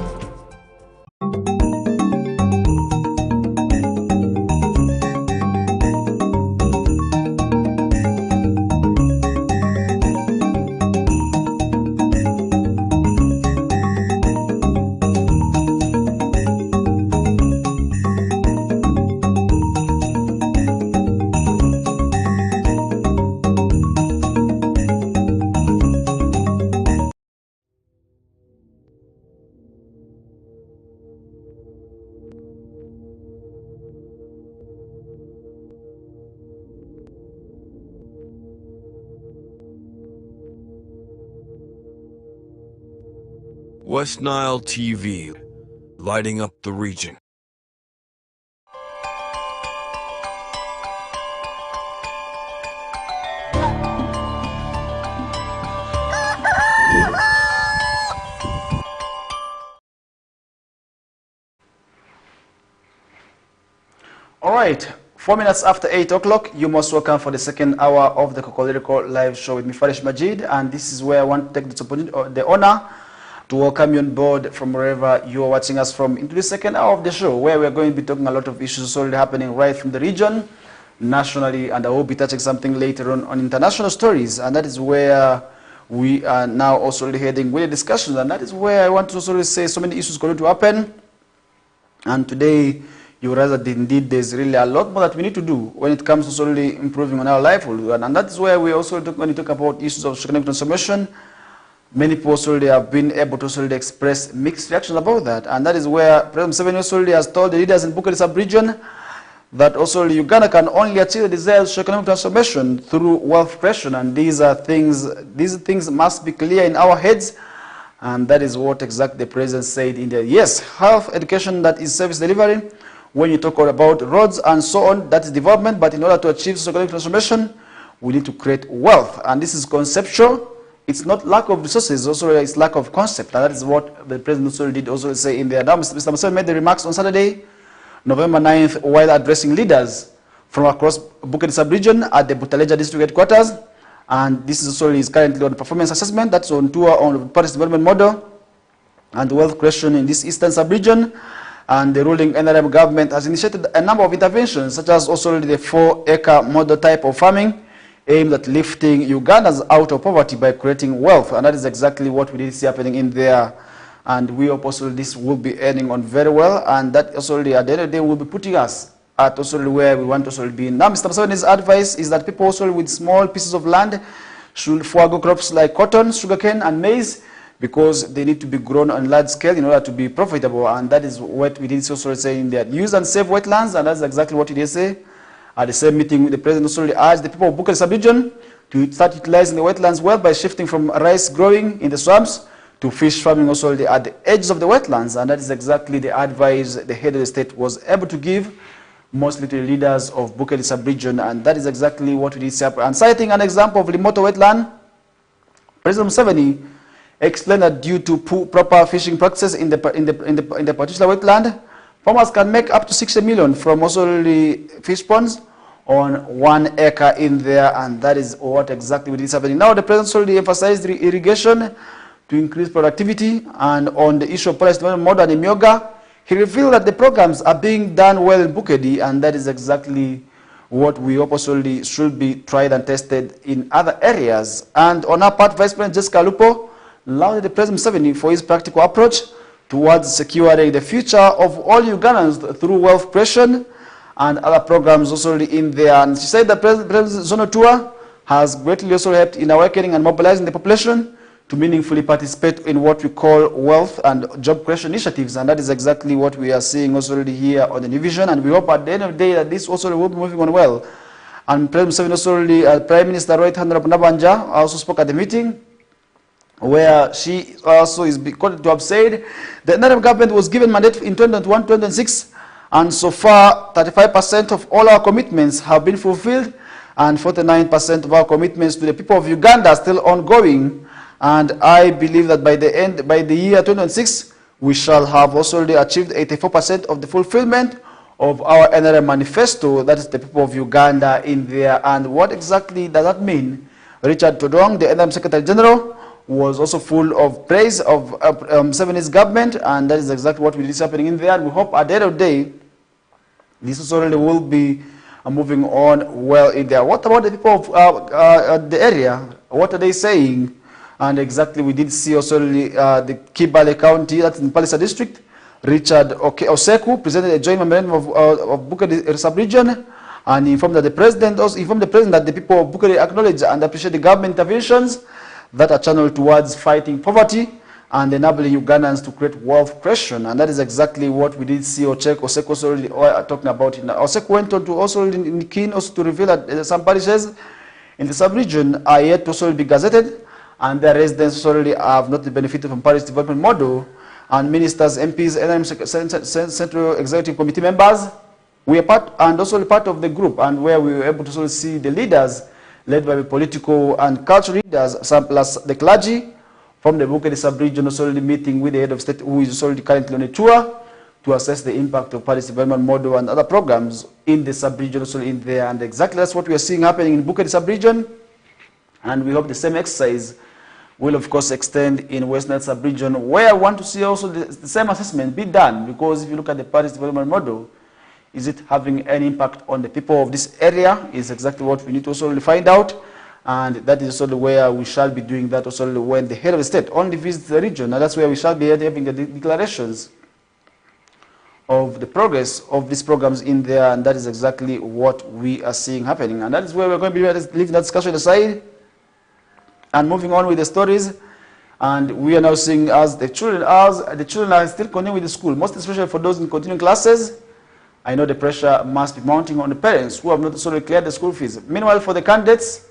West Nile TV, lighting up the region.
All right, 4 minutes after 8 o'clock, you're most welcome for the second hour of the KOKOLIRIKO live show with me, Farish Majid, and this is where I want to take the honor to welcome you on board from wherever you are watching us from into the second hour of the show, where we're going to be talking a lot of issues already happening right from the region, nationally, and I will be touching something later on international stories, and that is where we are now also heading with the discussions, and that is where I want to also say so many issues going to happen, and today you realize that indeed there's really a lot more that we need to do when it comes to solely improving on our livelihood. And that is where we also when you talk about issues of economic transformation, many people also have been able to also express mixed reactions about that. And that is where President Museveni also has told the leaders in Bukele sub-region that also Uganda can only achieve the desired economic transformation through wealth creation. And these things must be clear in our heads. And that is what exactly the President said in there. Yes, health education, that is service delivery. When you talk about roads and so on, that is development, but in order to achieve economic transformation, we need to create wealth. And this is conceptual. It's not lack of resources, also it's lack of concept. And that is what the President also did also say in there. Now, Mr. Museveni made the remarks on Saturday, November 9th, while addressing leaders from across Bukele sub-region at the Butaleja district headquarters. And this is also is currently on performance assessment. That's on tour on the Paris development model and wealth creation in this eastern sub-region. And the ruling NRM government has initiated a number of interventions, such as also the 4-acre model type of farming, aimed at lifting Ugandans out of poverty by creating wealth. And that is exactly what we did see happening in there. And we hope also this will be earning on very well. And that also at the end of the day will be putting us at also where we want to also be. Now, Mr. Museveni's advice is that people also with small pieces of land should forego crops like cotton, sugarcane, and maize, because they need to be grown on large scale in order to be profitable. And that is what we did also say in there. Use and save wetlands, and that's exactly what we did say. At the same meeting, the President also urged the people of Bukele sub-region to start utilizing the wetlands well by shifting from rice growing in the swamps to fish farming also at the edges of the wetlands. And that is exactly the advice the head of the state was able to give, mostly to the leaders of Bukele sub-region. And that is exactly what we did say. And citing an example of Limoto wetland, President Museveni explained that due to proper fishing practices in the particular wetland, farmers can make up to 60 million from also the fish ponds on 1 acre in there, and that is what exactly is happening. Now the President already emphasized the irrigation to increase productivity, and on the issue of policy development model in Myoga, he revealed that the programs are being done well in Bukedi, and that is exactly what we hope also should be tried and tested in other areas. And on our part, Vice President Jessica Lupo lauded the President Museveni for his practical approach towards securing the future of all Ugandans through wealth creation and other programs also in there. And she said that President Zono Tour has greatly also helped in awakening and mobilizing the population to meaningfully participate in what we call wealth and job creation initiatives. And that is exactly what we are seeing also already here on the New Vision. And we hope at the end of the day that this also will be moving on well. And President Museveni also already, Prime Minister Right Honorable Nabanja also spoke at the meeting, where she also is quoted to have said the NRM government was given mandate in 2021-2026, and so far 35% of all our commitments have been fulfilled, and 49% of our commitments to the people of Uganda are still ongoing. And I believe that by the year 2026, we shall have also achieved 84% of the fulfillment of our NRM manifesto, that is the people of Uganda in there. And what exactly does that mean? Richard Todong, the NRM Secretary General, was also full of praise of Museveni's government, and that is exactly what is happening in there. And we hope at the end of the day, this also will be moving on well in there. What about the people of the area? What are they saying? And exactly, we did see also the Kibale County, that's in Palisa District. Richard Oseku presented a joint memorandum of Bukele sub-region, and informed that the President that the people of Bukele acknowledge and appreciate the government interventions that are channeled towards fighting poverty and enabling Ugandans to create wealth creation. And that is exactly what we did see Oseku also talking about. Oseku went on to also in Keen also to reveal that some parishes in the sub-region are yet to also be gazetted, and their residents already have not benefited from parish development model. And ministers, MPs, NRM Central Executive Committee members, we are part of the group, and where we were able to sort of see the leaders led by the political and cultural leaders, some plus the clergy, from the Bukedi sub-region, also meeting with the head of state who is also currently on a tour to assess the impact of Paris Development Model and other programs in the sub-region, also in there. And exactly that's what we are seeing happening in Bukedi sub-region. And we hope the same exercise will, of course, extend in West Nile sub-region, where I want to see also the same assessment be done. Because if you look at the Paris Development Model, is it having any impact on the people of this area? Is exactly what we need to also find out. And that is also where we shall be doing that also when the head of the state only visits the region. And that's where we shall be having the declarations of the progress of these programs in there. And that is exactly what we are seeing happening. And that is where we're going to be leaving that discussion aside and moving on with the stories. And we are now seeing as the children are still continuing with the school, most especially for those in continuing classes. I know the pressure must be mounting on the parents who have not also cleared the school fees. Meanwhile, for the candidates,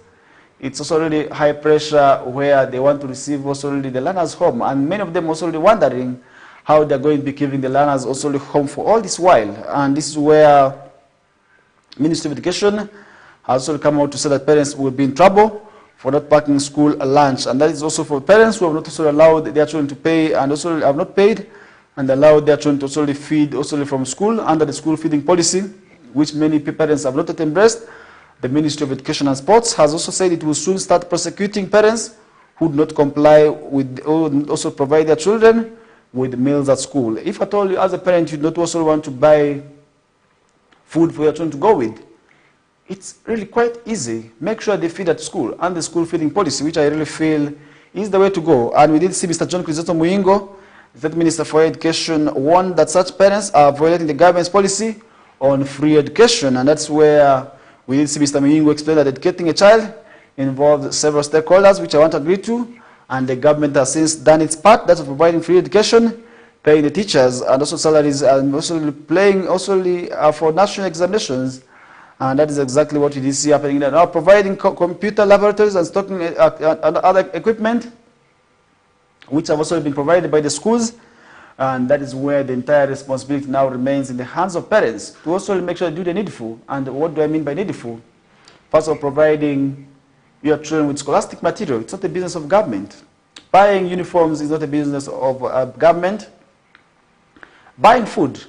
it's also already high pressure where they want to receive also already the learners home. And many of them also already wondering how they're going to be giving the learners also home for all this while. And this is where Ministry of Education has also come out to say that parents will be in trouble for not packing school lunch. And that is also for parents who have not also allowed their children to pay and also have not paid and allowed their children to also feed also from school under the school feeding policy, which many parents have not embraced. The Ministry of Education and Sports has also said it will soon start prosecuting parents who do not comply with or also provide their children with meals at school. If at all, as a parent, you do not also want to buy food for your children to go with, it's really quite easy. Make sure they feed at school and the school feeding policy, which I really feel is the way to go. And we did see Mr. John Crisosto Muyingo, the State Minister for Education, warned that such parents are violating the government's policy on free education. And that's where we did see Mr. Muyingo explain that educating a child involves several stakeholders, which I want to agree to. And the government has since done its part, that's providing free education, paying the teachers, and also salaries, and also paying also for national examinations. And that is exactly what we did see happening there. Now providing computer laboratories and stocking other equipment, which have also been provided by the schools. And that is where the entire responsibility now remains in the hands of parents to also make sure they do the needful. And what do I mean by needful? First of all, providing your children with scholastic material. It's not the business of government. Buying uniforms is not a business of government. Buying food.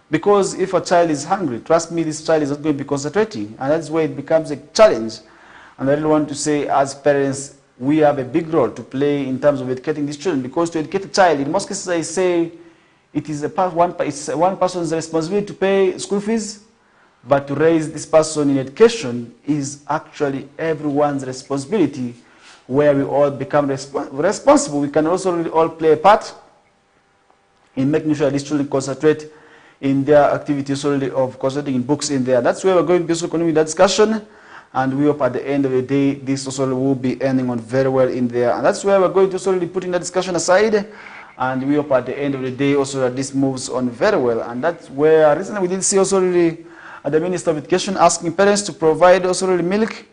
Because if a child is hungry, trust me, this child is not going to be concentrating. And that's where it becomes a challenge. And I really want to say, as parents, we have a big role to play in terms of educating these children. Because to educate a child, in most cases I say, it is one person's responsibility to pay school fees. But to raise this person in education is actually everyone's responsibility, where we all become responsible. We can also really all play a part in making sure these children concentrate in their activities of concentrating in books in there. That's where we're going to be also continuing that discussion. And we hope at the end of the day, this also will be ending on very well in there. And that's where we're going to also be putting that discussion aside. And we hope at the end of the day also that this moves on very well. And that's where recently we did see also really the Minister of Education asking parents to provide also the milk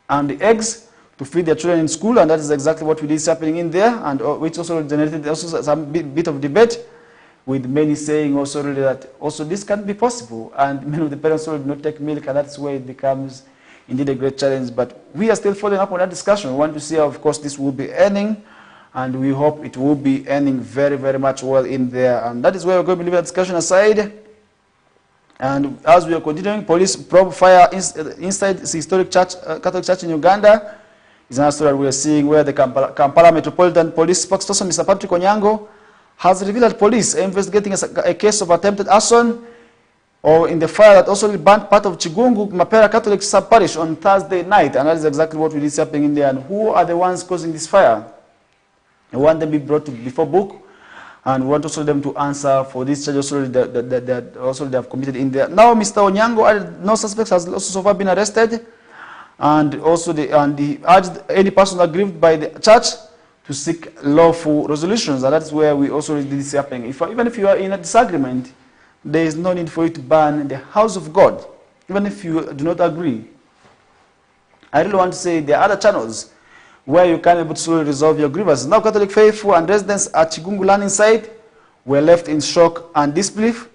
and the eggs to feed their children in school, and that is exactly what we did happening in there, and which also generated also some bit of debate, with many saying also really that also this can't be possible, and many of the parents also do not take milk, and that's where it becomes indeed a great challenge. But we are still following up on that discussion. We want to see how, of course, this will be ending, and we hope it will be ending very, very much well in there, and that is where we're going to leave that discussion aside. And as we are continuing, police probe fire inside the historic church, Catholic Church in Uganda. Is another story we are seeing where the Kampala Metropolitan Police spokesperson, Mr. Patrick Onyango, has revealed that police are investigating a case of attempted arson or in the fire that also burnt part of Chigungu Mapera Catholic Sub-Parish on Thursday night. And that is exactly what we see happening in there. And who are the ones causing this fire? We want them to be brought before book. And we want also them to answer for this charge also that also they have committed in there. Now, Mr. Onyango, no suspects has also so far been arrested, and also he urged any person aggrieved by the church to seek lawful resolutions, and that's where we also did this happening. Even if you are in a disagreement, there is no need for you to burn the house of God, even if you do not agree. I really want to say there are other channels where you can be able to resolve your grievances. Now, Catholic faithful and residents at Chigungu Learning Site were left in shock and disbelief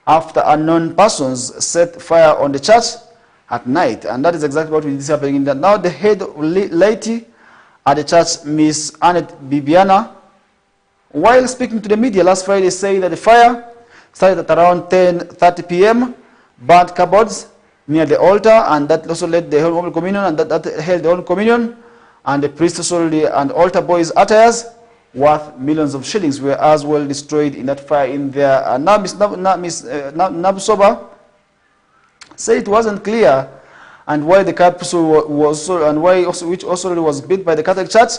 after unknown persons set fire on the church at night. And that is exactly what is happening in that. Now, the head of laity at the church, Miss Annette Bibiana, while speaking to the media last Friday, said that the fire started at around 10:30 p.m., burnt cupboards near the altar, and that also led the Holy Communion, and that held the Holy Communion, and the priest also and altar boys' attires worth millions of shillings were as well destroyed in that fire in there. And now Miss Nabusoba said it wasn't clear and why the capital was so, and why also, which also was built by the Catholic Church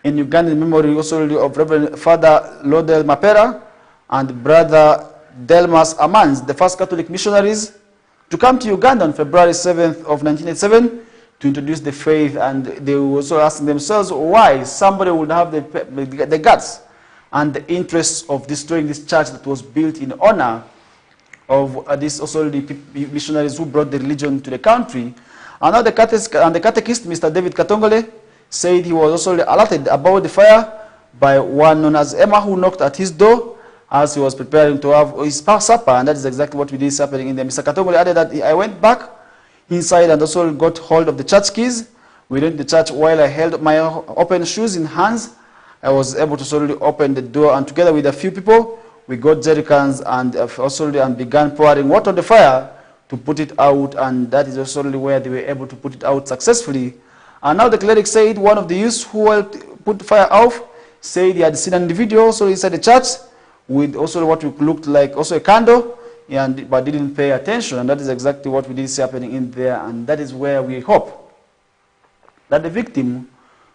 in Uganda in memory also of Reverend Father Lodel Mapera and Brother Delmas Amans, the first Catholic missionaries to come to Uganda on February 7th of 1987 to introduce the faith, and they were also asking themselves why somebody would have the guts and the interest of destroying this church that was built in honor of these also the missionaries who brought the religion to the country. And now the catechist, Mr. David Katongole, said he was also alerted about the fire by one known as Emma, who knocked at his door as he was preparing to have his supper, and that is exactly what we did happening in there. Mr. Katongole added that I went back inside and also got hold of the church keys. We went to the church while I held my open shoes in hands. I was able to slowly open the door, and together with a few people, we got jerrycans and also began pouring water on the fire to put it out, and that is also where they were able to put it out successfully. And now the cleric said one of the youths who helped put the fire off said he had seen an individual also inside the church with also what looked like also a candle, but didn't pay attention, and that is exactly what we did see happening in there, and that is where we hope that the victim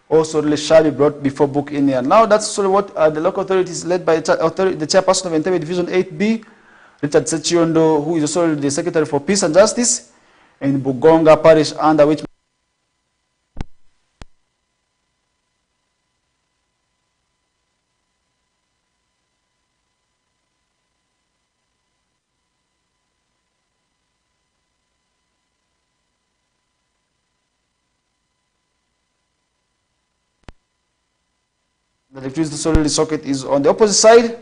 also really shall be brought before book in here. Now that's sort of what the local authorities led by the chairperson of Entebbe Division 8B, Richard Sechiondo, who is also the Secretary for Peace and Justice in Bugonga Parish, under which the electricity socket is on the opposite side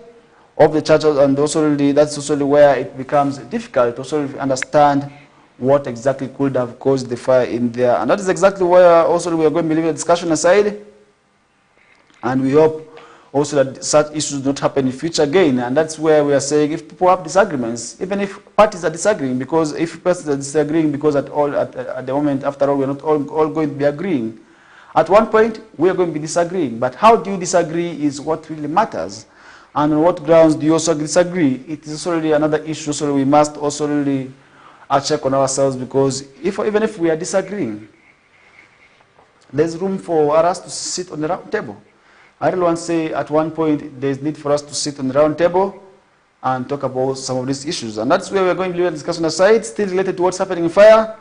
of the church, and also that's also where it becomes difficult to also understand what exactly could have caused the fire in there. And that is exactly where also we are going to leave the discussion aside, and we hope also that such issues do not happen in future again. And that's where we are saying if people have disagreements, even if parties are disagreeing, because if persons are disagreeing, because at the moment, after all, we are not all going to be agreeing. At one point, we are going to be disagreeing, but how do you disagree is what really matters. And on what grounds do you also disagree? It is already another issue, so we must also really check on ourselves, because even if we are disagreeing, there's room for us to sit on the round table. I really want to say at one point, there's need for us to sit on the round table and talk about some of these issues. And that's where we're going to leave the discussion aside, still related to what's happening in fire.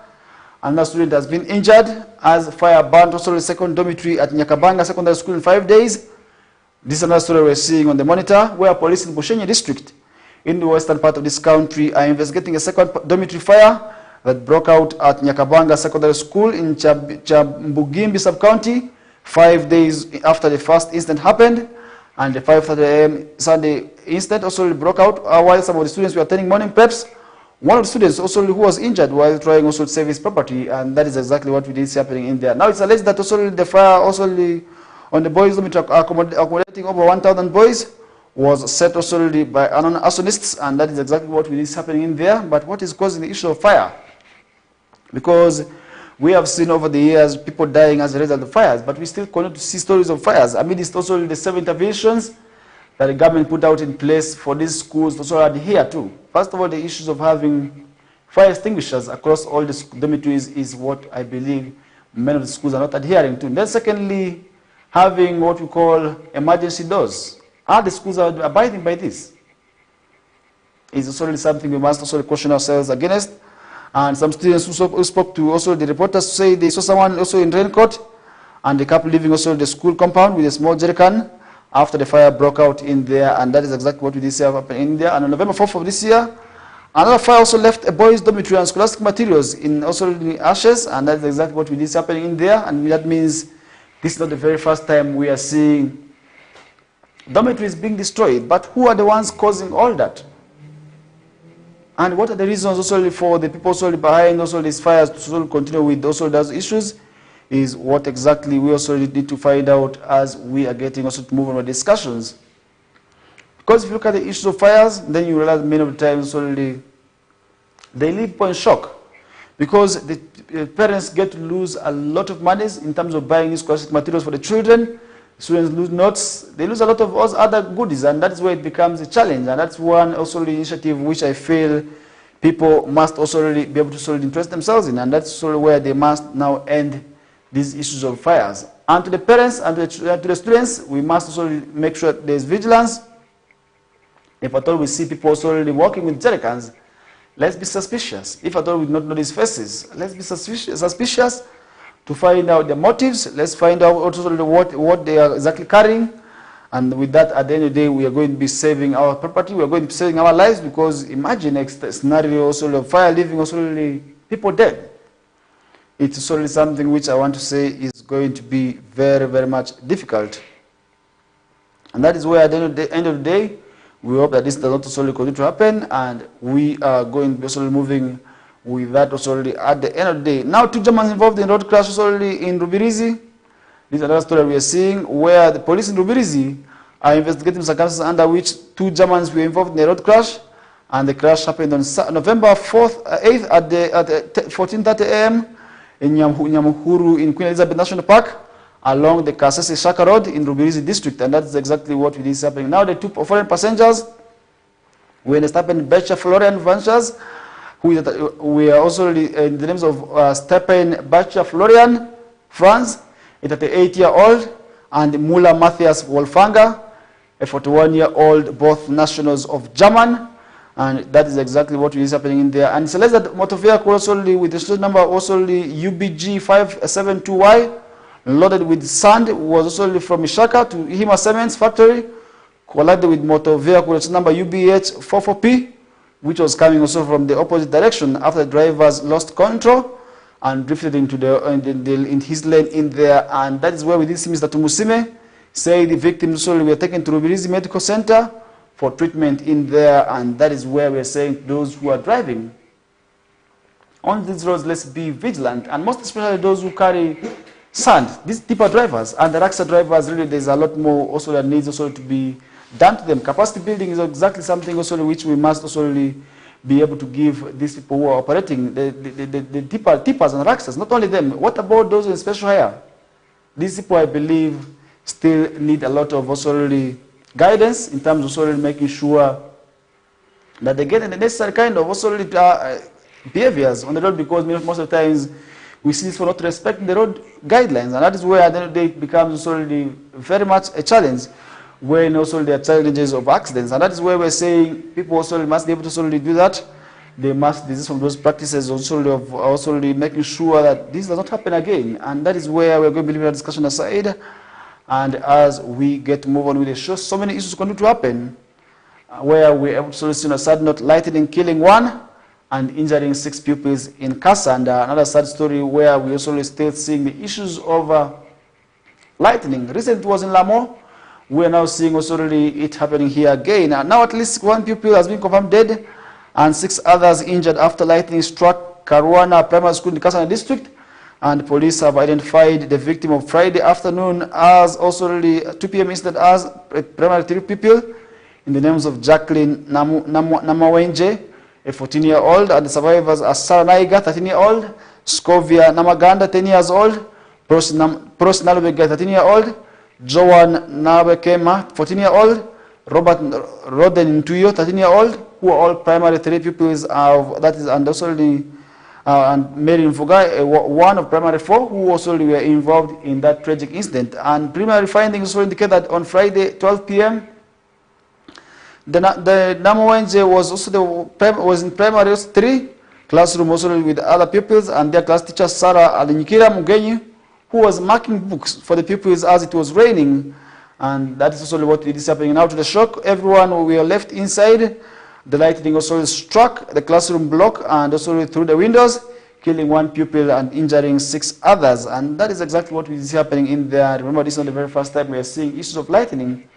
Another student has been injured as fire burnt also the second dormitory at Nyakabanga Secondary School in 5 days. This is another story we're seeing on the monitor, where police in Bushenyi district in the western part of this country are investigating a second dormitory fire that broke out at Nyakabanga Secondary School in Chambugimbi sub-county 5 days after the first incident happened. And the 5:30 a.m. Sunday incident also broke out while some of the students were attending morning preps. One of the students also who was injured while trying also to save his property, and that is exactly what we did see happening in there. Now it's alleged that also the fire also on the boys' dormitory accommodating over 1,000 boys was set also by unknown arsonists, and that is exactly what we did see happening in there. But what is causing the issue of fire? Because we have seen over the years people dying as a result of fires, but we still continue to see stories of fires. Amidst also the 7 interventions that the government put out in place for these schools to also adhere to. First of all, the issues of having fire extinguishers across all the dormitories is what I believe many of the schools are not adhering to. And then secondly, having what we call emergency doors. Are the schools are abiding by this? Is also something we must also question ourselves against. And some students who spoke to also the reporters say they saw someone also in raincoat, and the couple living also in the school compound with a small jerrycan after the fire broke out in there, and that is exactly what we did see happen in there. And on November 4th of this year, another fire also left a boys' dormitory and scholastic materials in also in ashes, and that is exactly what we did see happening in there. And that means this is not the very first time we are seeing dormitories being destroyed. But who are the ones causing all that? And what are the reasons also for the people also behind also these fires to continue with also those issues? is what exactly we also need to find out as we are getting also to move on with discussions. Because if you look at the issues of fires, then you realize many of the times already they leave people in shock, because the parents get to lose a lot of money in terms of buying these scholastic materials for the children. Students lose notes, they lose a lot of other goodies, and that's where it becomes a challenge. And that's one also the initiative which I feel people must also really be able to sort of interest themselves in, and that's sort of where they must now end these issues of fires. And to the parents and to the students, we must also make sure there's vigilance. If at all we see people also really walking with jerrycans, let's be suspicious. If at all we do not know these faces, let's be suspicious to find out their motives. Let's find out also what they are exactly carrying. And with that, at the end of the day, we are going to be saving our property. We are going to be saving our lives, because imagine a scenario also of fire leaving also really people dead. It's certainly something which I want to say is going to be very, very much difficult. And that is where at the end of the day, we hope that this does not also continue to happen, and we are going to be also moving with that also already at the end of the day. Now, 2 Germans involved in road crashes already in Rubirizi. This is another story we are seeing, where the police in Rubirizi are investigating circumstances under which 2 Germans were involved in a road crash, and the crash happened on November 8th at 14:30 a.m. in Nyamuhuru in Queen Elizabeth National Park, along the Kasese Shaka Road in Rubirizi district, and that's exactly what is happening. Now, the 2 foreign passengers were in the Stephen Becher Florian Ventures, who we are also in the names of Stephen Becher Florian Franz, a 38-year-old, and Muller Matthias Wolfganger, a 41-year-old, both nationals of German. And that is exactly what is happening in there. And it's alleged that motor vehicle also with the student number also UBG 572Y, loaded with sand, was also from Ishaka to Hima Cements factory, collided with motor vehicle number UBH 44P, which was coming also from the opposite direction, after the drivers lost control and drifted into in his lane in there. And that is where we did see Mr. Tumusime say the victims also were taken to Rubirizi Medical Center for treatment in there. And that is where we are saying those who are driving on these roads, let's be vigilant, and most especially those who carry sand, these tipper drivers and the Raxa drivers. Really, there's a lot more also that needs also to be done to them. Capacity building is exactly something also which we must also really be able to give these people who are operating the tippers and Raxas. Not only them, what about those in special hire? These people, I believe, still need a lot of also really guidance in terms of also really making sure that they get the necessary kind of also really behaviors on the road, because most of the times we see this for not respecting the road guidelines, and that is where at the end of the day it becomes also really very much a challenge, when also there are challenges of accidents. And that is where we're saying people also must be able to also do that. They must desist from those practices also of also really making sure that this does not happen again. And that is where we're going to be leaving our discussion aside. And as we get to move on with the show, so many issues continue to happen, where we're able to see a sad note, lightning killing 1 and injuring 6 pupils in Kasa. And another sad story where we also still seeing the issues of lightning. Recently it was in Lamo. We are now seeing also really it happening here again. And now at least 1 pupil has been confirmed dead and 6 others injured after lightning struck Karuana Primary School in the Kasana district. And police have identified the victim of Friday afternoon as also really 2 p.m. incident as a primary 3 pupil in the names of Jacqueline Namawenje, a 14-year-old, and the survivors are Sarah Naiga, 13-year-old, Scovia Namaganda, 10 years old, Pros Nalubega, 13-year-old, Joan Nabekema, 14-year-old, Robert Roden Ntuyo, 13-year-old, who are all primary 3 pupils of, that is, and also and Mary Nfuga, one of primary 4, who also were involved in that tragic incident. And preliminary findings also indicate that on Friday, 12 p.m., the Namawenje was also was in primary 3 classroom also with other pupils, and their class teacher Sarah Alinikira Mugenyi, who was marking books for the pupils as it was raining. And that is also what is happening now. To the shock, everyone we were left inside. The lightning also struck the classroom block and also through the windows, killing 1 pupil and injuring 6 others. And that is exactly what is happening in there. Remember, this is not the very first time we are seeing issues of lightning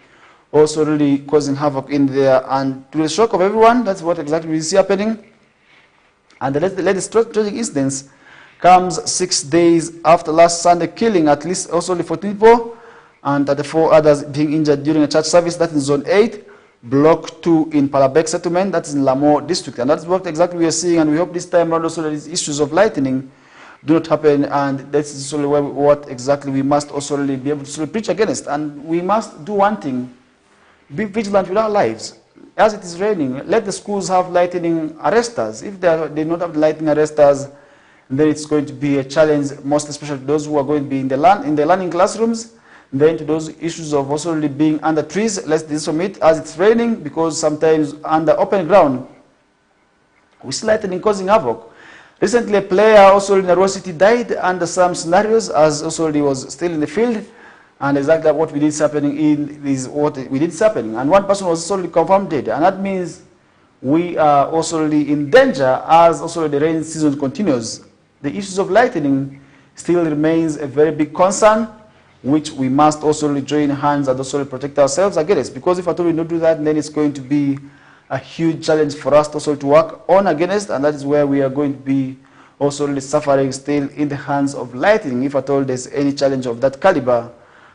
also really causing havoc in there. And to the shock of everyone, that's what exactly is happening. And the latest tragic incidents comes 6 days after last Sunday killing at least also 14 people and 34 others being injured during a church service. That is Zone 8, Block 2 in Palabek Settlement. That is in Lamo District. And that's what exactly we are seeing. And we hope this time around also these issues of lightning do not happen. And that's also what exactly we must also really be able to preach against. And we must do one thing, be vigilant with our lives. As it is raining, let the schools have lightning arresters. If they don't have lightning arresters, then it's going to be a challenge, most especially to those who are going to be in the learning classrooms. Then to those issues of also really being under trees, let's disomit as it's raining, because sometimes under open ground, we see lightning causing havoc. Recently, a player also in Narrow City died under some scenarios, as also he was still in the field. And exactly what we did is happening is what we did is happening. And one person was also confirmed dead. And that means we are also in danger as also the rain season continues. The issues of lightning still remains a very big concern, which we must also join hands and also protect ourselves against. Because if at all we don't do that, then it's going to be a huge challenge for us also to work on against, and that is where we are going to be also really suffering still in the hands of lightning, if at all there's any challenge of that caliber.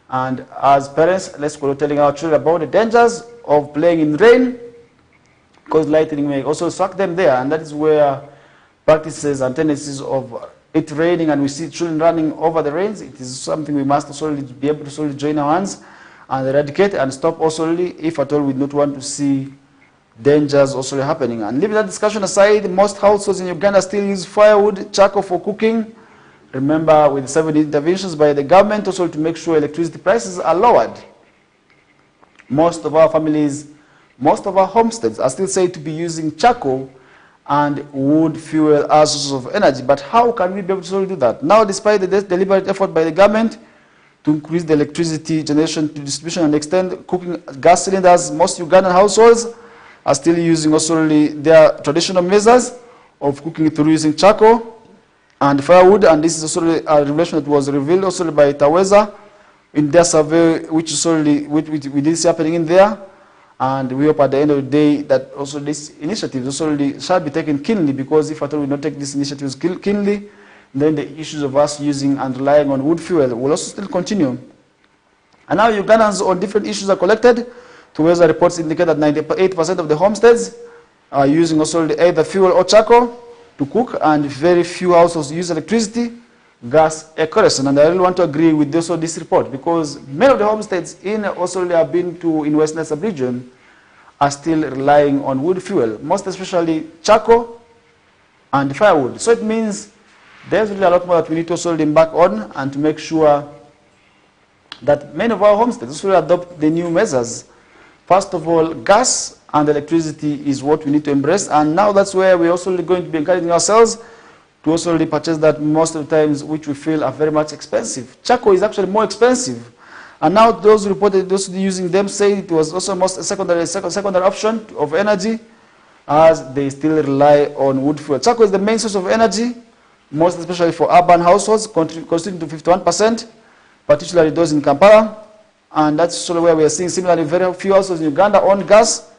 And as parents, let's go telling our children about the dangers of playing in rain, because lightning may also strike them there, and that is where practices and tendencies of it raining and we see children running over the rains, it is something we must also be able to join our hands and eradicate and stop also if at all we don't want to see dangers also happening. And leaving that discussion aside, most households in Uganda still use firewood, charcoal for cooking. Remember, with 7 interventions by the government also to make sure electricity prices are lowered. Most of our families, most of our homesteads are still said to be using charcoal and wood fuel as sources of energy. But how can we be able to do that? Now, despite the deliberate effort by the government to increase the electricity generation to distribution and extend cooking gas cylinders, most Ugandan households are still using also their traditional measures of cooking through using charcoal and firewood. And this is also a revelation that was revealed also by Taweza in their survey, which we did see happening in there. And we hope at the end of the day that also these initiatives also shall be taken keenly, because if at all we don't take these initiatives keenly, then the issues of us using and relying on wood fuel will also still continue. And now Ugandans on different issues are collected. Tuweza reports indicate that 98% of the homesteads are using also either fuel or charcoal to cook, and very few households use electricity, gas, air condition. And I really want to agree with also this report, because many of the homesteads in also have been to in Western sub-region are still relying on wood fuel, most especially charcoal and firewood. So it means there's really a lot more that we need to also embark on, and to make sure that many of our homesteads also adopt the new measures. First of all, gas and electricity is what we need to embrace, and now that's where we're also going to be encouraging ourselves to also purchase that most of the times, which we feel are very much expensive. Charcoal is actually more expensive. And now those who reported those using them say it was also most a secondary option of energy, as they still rely on wood fuel. Charcoal is the main source of energy, most especially for urban households, constituting to 51%, particularly those in Kampala. And that's sort of where we are seeing similarly very few households in Uganda own gas,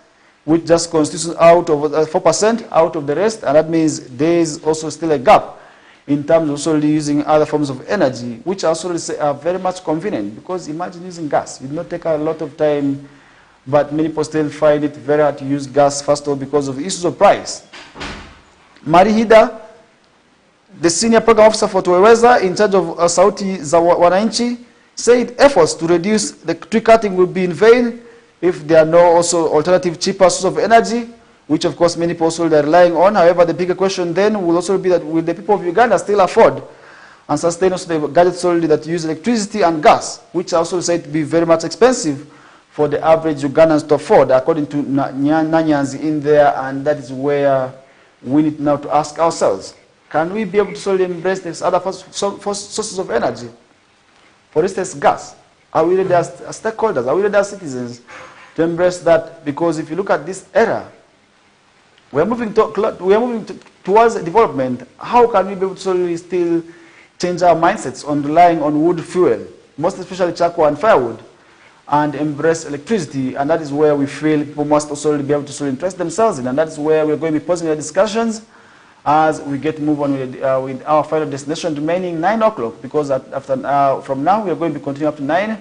which just constitutes out of 4% out of the rest. And that means there is also still a gap in terms of also using other forms of energy, which also are very much convenient. Because imagine using gas, it will not take a lot of time, but many people still find it very hard to use gas, first of all, because of the issues of price. Marihida, the senior program officer for Tuweza in charge of Sauti za Wananchi, said efforts to reduce the tree cutting will be in vain if there are no also alternative cheaper sources of energy, which of course many people also are relying on. However, the bigger question then will also be that will the people of Uganda still afford and sustain also the gadgets solely that use electricity and gas, which are also said to be very much expensive for the average Ugandans to afford, according to Nanyanzi in there. And that is where we need now to ask ourselves, can we be able to solely embrace these other sources of energy? For instance, gas. Are we ready as stakeholders? Are we ready as citizens to embrace that? Because if you look at this era, we are moving towards development. How can we be able to still change our mindsets on relying on wood fuel, most especially charcoal and firewood, and embrace electricity? And that is where we feel people must also be able to interest themselves in. And that is where we're going to be posing our discussions as we get to move on with our final destination remaining 9 o'clock, because from now we are going to be continuing up to 9.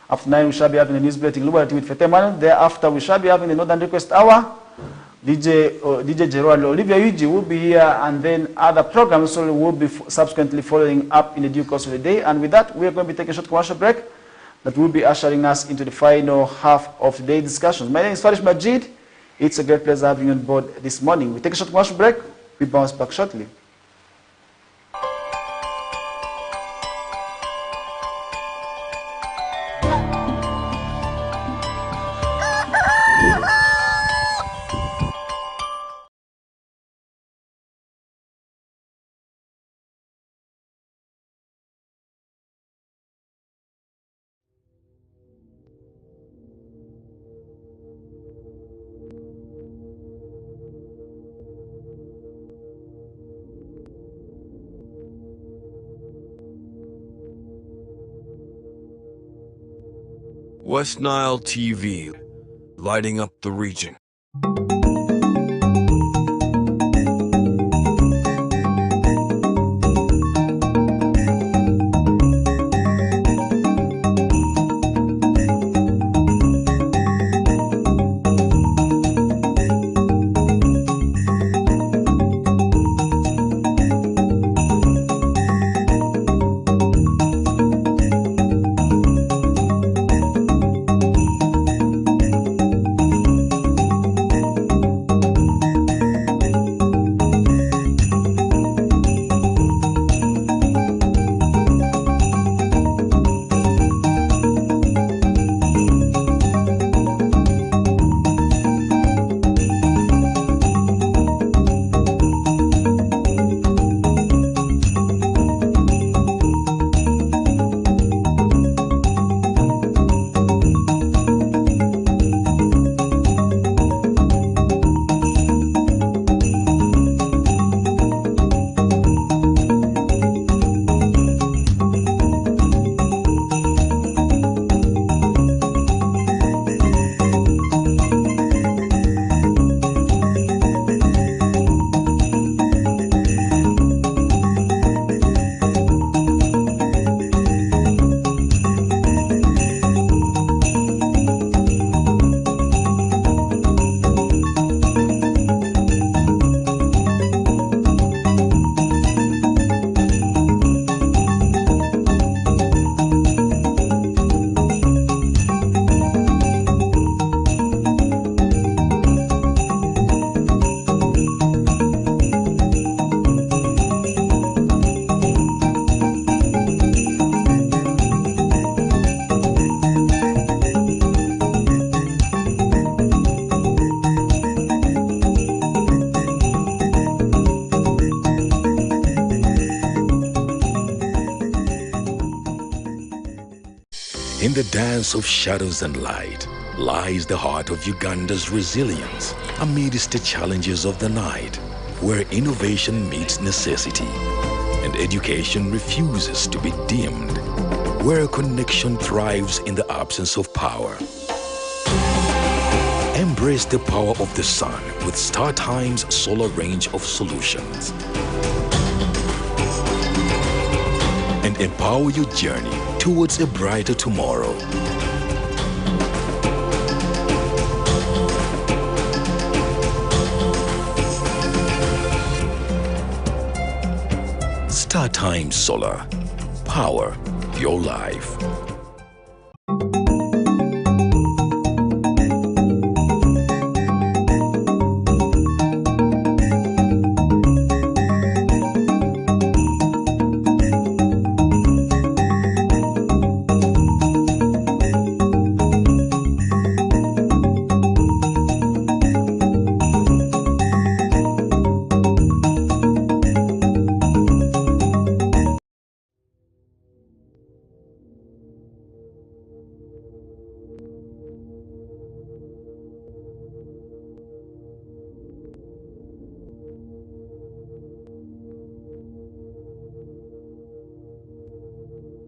After 9 we shall be having the news bulletin with Feteman. Thereafter we shall be having the Northern Request Hour. DJ Gerard Olivia Yuji will be here, and then other programs will be subsequently following up in the due course of the day. And with that, we are going to be taking a short commercial break that will be ushering us into the final half of today's discussions. My name is Farish Majid. It's a great pleasure having you on board this morning. We take a short commercial break. We bounce back shortly.
West Nile TV, lighting up the region.
In the dance of shadows and light lies the heart of Uganda's resilience amidst the challenges of the night, where innovation meets necessity and education refuses to be dimmed, where connection thrives in the absence of power. Embrace the power of the sun with StarTime's solar range of solutions and empower your journey towards a brighter tomorrow. StarTime Solar. Power your life.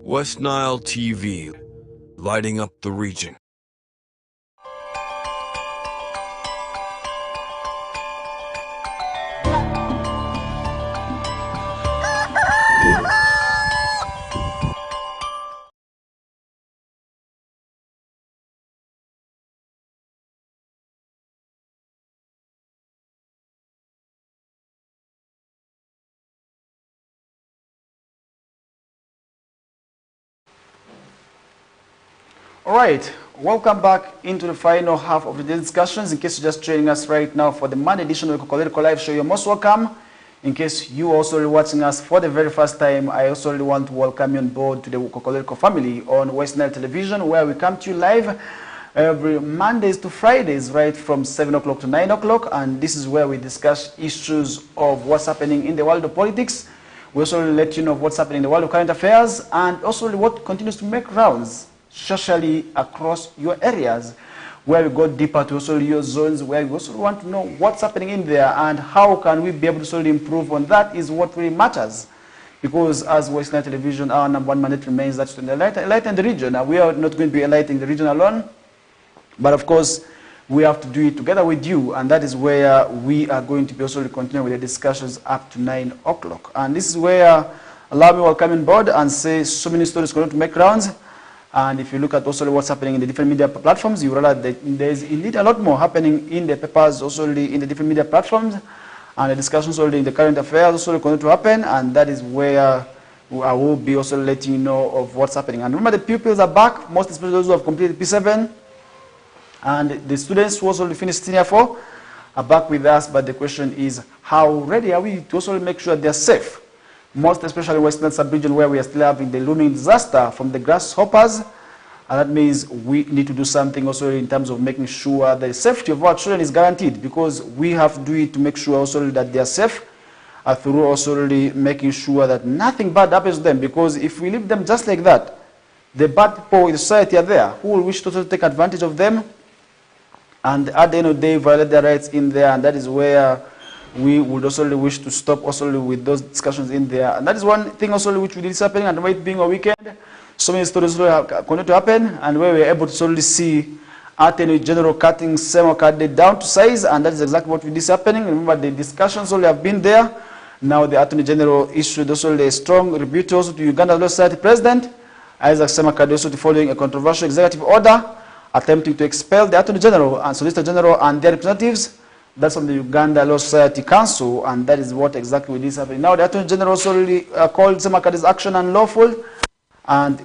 West Nile TV, lighting up the region.
All right, welcome back into the final half of the discussions. In case you're just joining us right now for the Monday edition of the KOKOLIRIKO live show, you're most welcome. In case you also watching us for the very first time, I also really want to welcome you on board to the KOKOLIRIKO family on West Nile Television, where we come to you live every Mondays to Fridays, right from 7 o'clock to 9 o'clock. And this is where we discuss issues of what's happening in the world of politics. We also let you know what's happening in the world of current affairs and also what continues to make rounds socially across your areas, where we go deeper to also your zones, where we also want to know what's happening in there and how can we be able to sort of improve on that is what really matters. Because as West Nile Television, our number one mandate remains that to enlighten the region. And we are not going to be enlightening the region alone, but of course, we have to do it together with you, and that is where we are going to be also continuing with the discussions up to 9 o'clock. And this is where, allow me to welcome on board and say so many stories going to make rounds. And if you look at also what's happening in the different media platforms, you realize that there's indeed a lot more happening in the papers, also in the different media platforms, and the discussions also in the current affairs also going to happen, and that is where I will be also letting you know of what's happening. And remember, the pupils are back, most especially those who have completed P7. And the students who also finished Senior 4 are back with us, but the question is, how ready are we to also make sure they're safe? Most especially Western sub-region, where we are still having the looming disaster from the grasshoppers. And that means we need to do something also in terms of making sure the safety of our children is guaranteed, because we have to do it to make sure also that they are safe, through also really making sure that nothing bad happens to them. Because if we leave them just like that, the bad people in the society are there who will wish to also take advantage of them, and at the end of the day violate their rights in there. And that is where we would also wish to stop also with those discussions in there. And that is one thing also which is happening, and it being a weekend, so many stories continue to happen, and where we are able to solely see Attorney General cutting SEMA candidate down to size, and that is exactly what is happening. Remember, the discussions only have been there. Now the Attorney General issued also a strong rebuke also to Uganda Law Society President Isaac SEMA also following a controversial executive order attempting to expel the Attorney General and Solicitor General and their representatives. That's from the Uganda Law Society Council, and that is what exactly is happening. Now the Attorney General also really called SEMA's action unlawful, and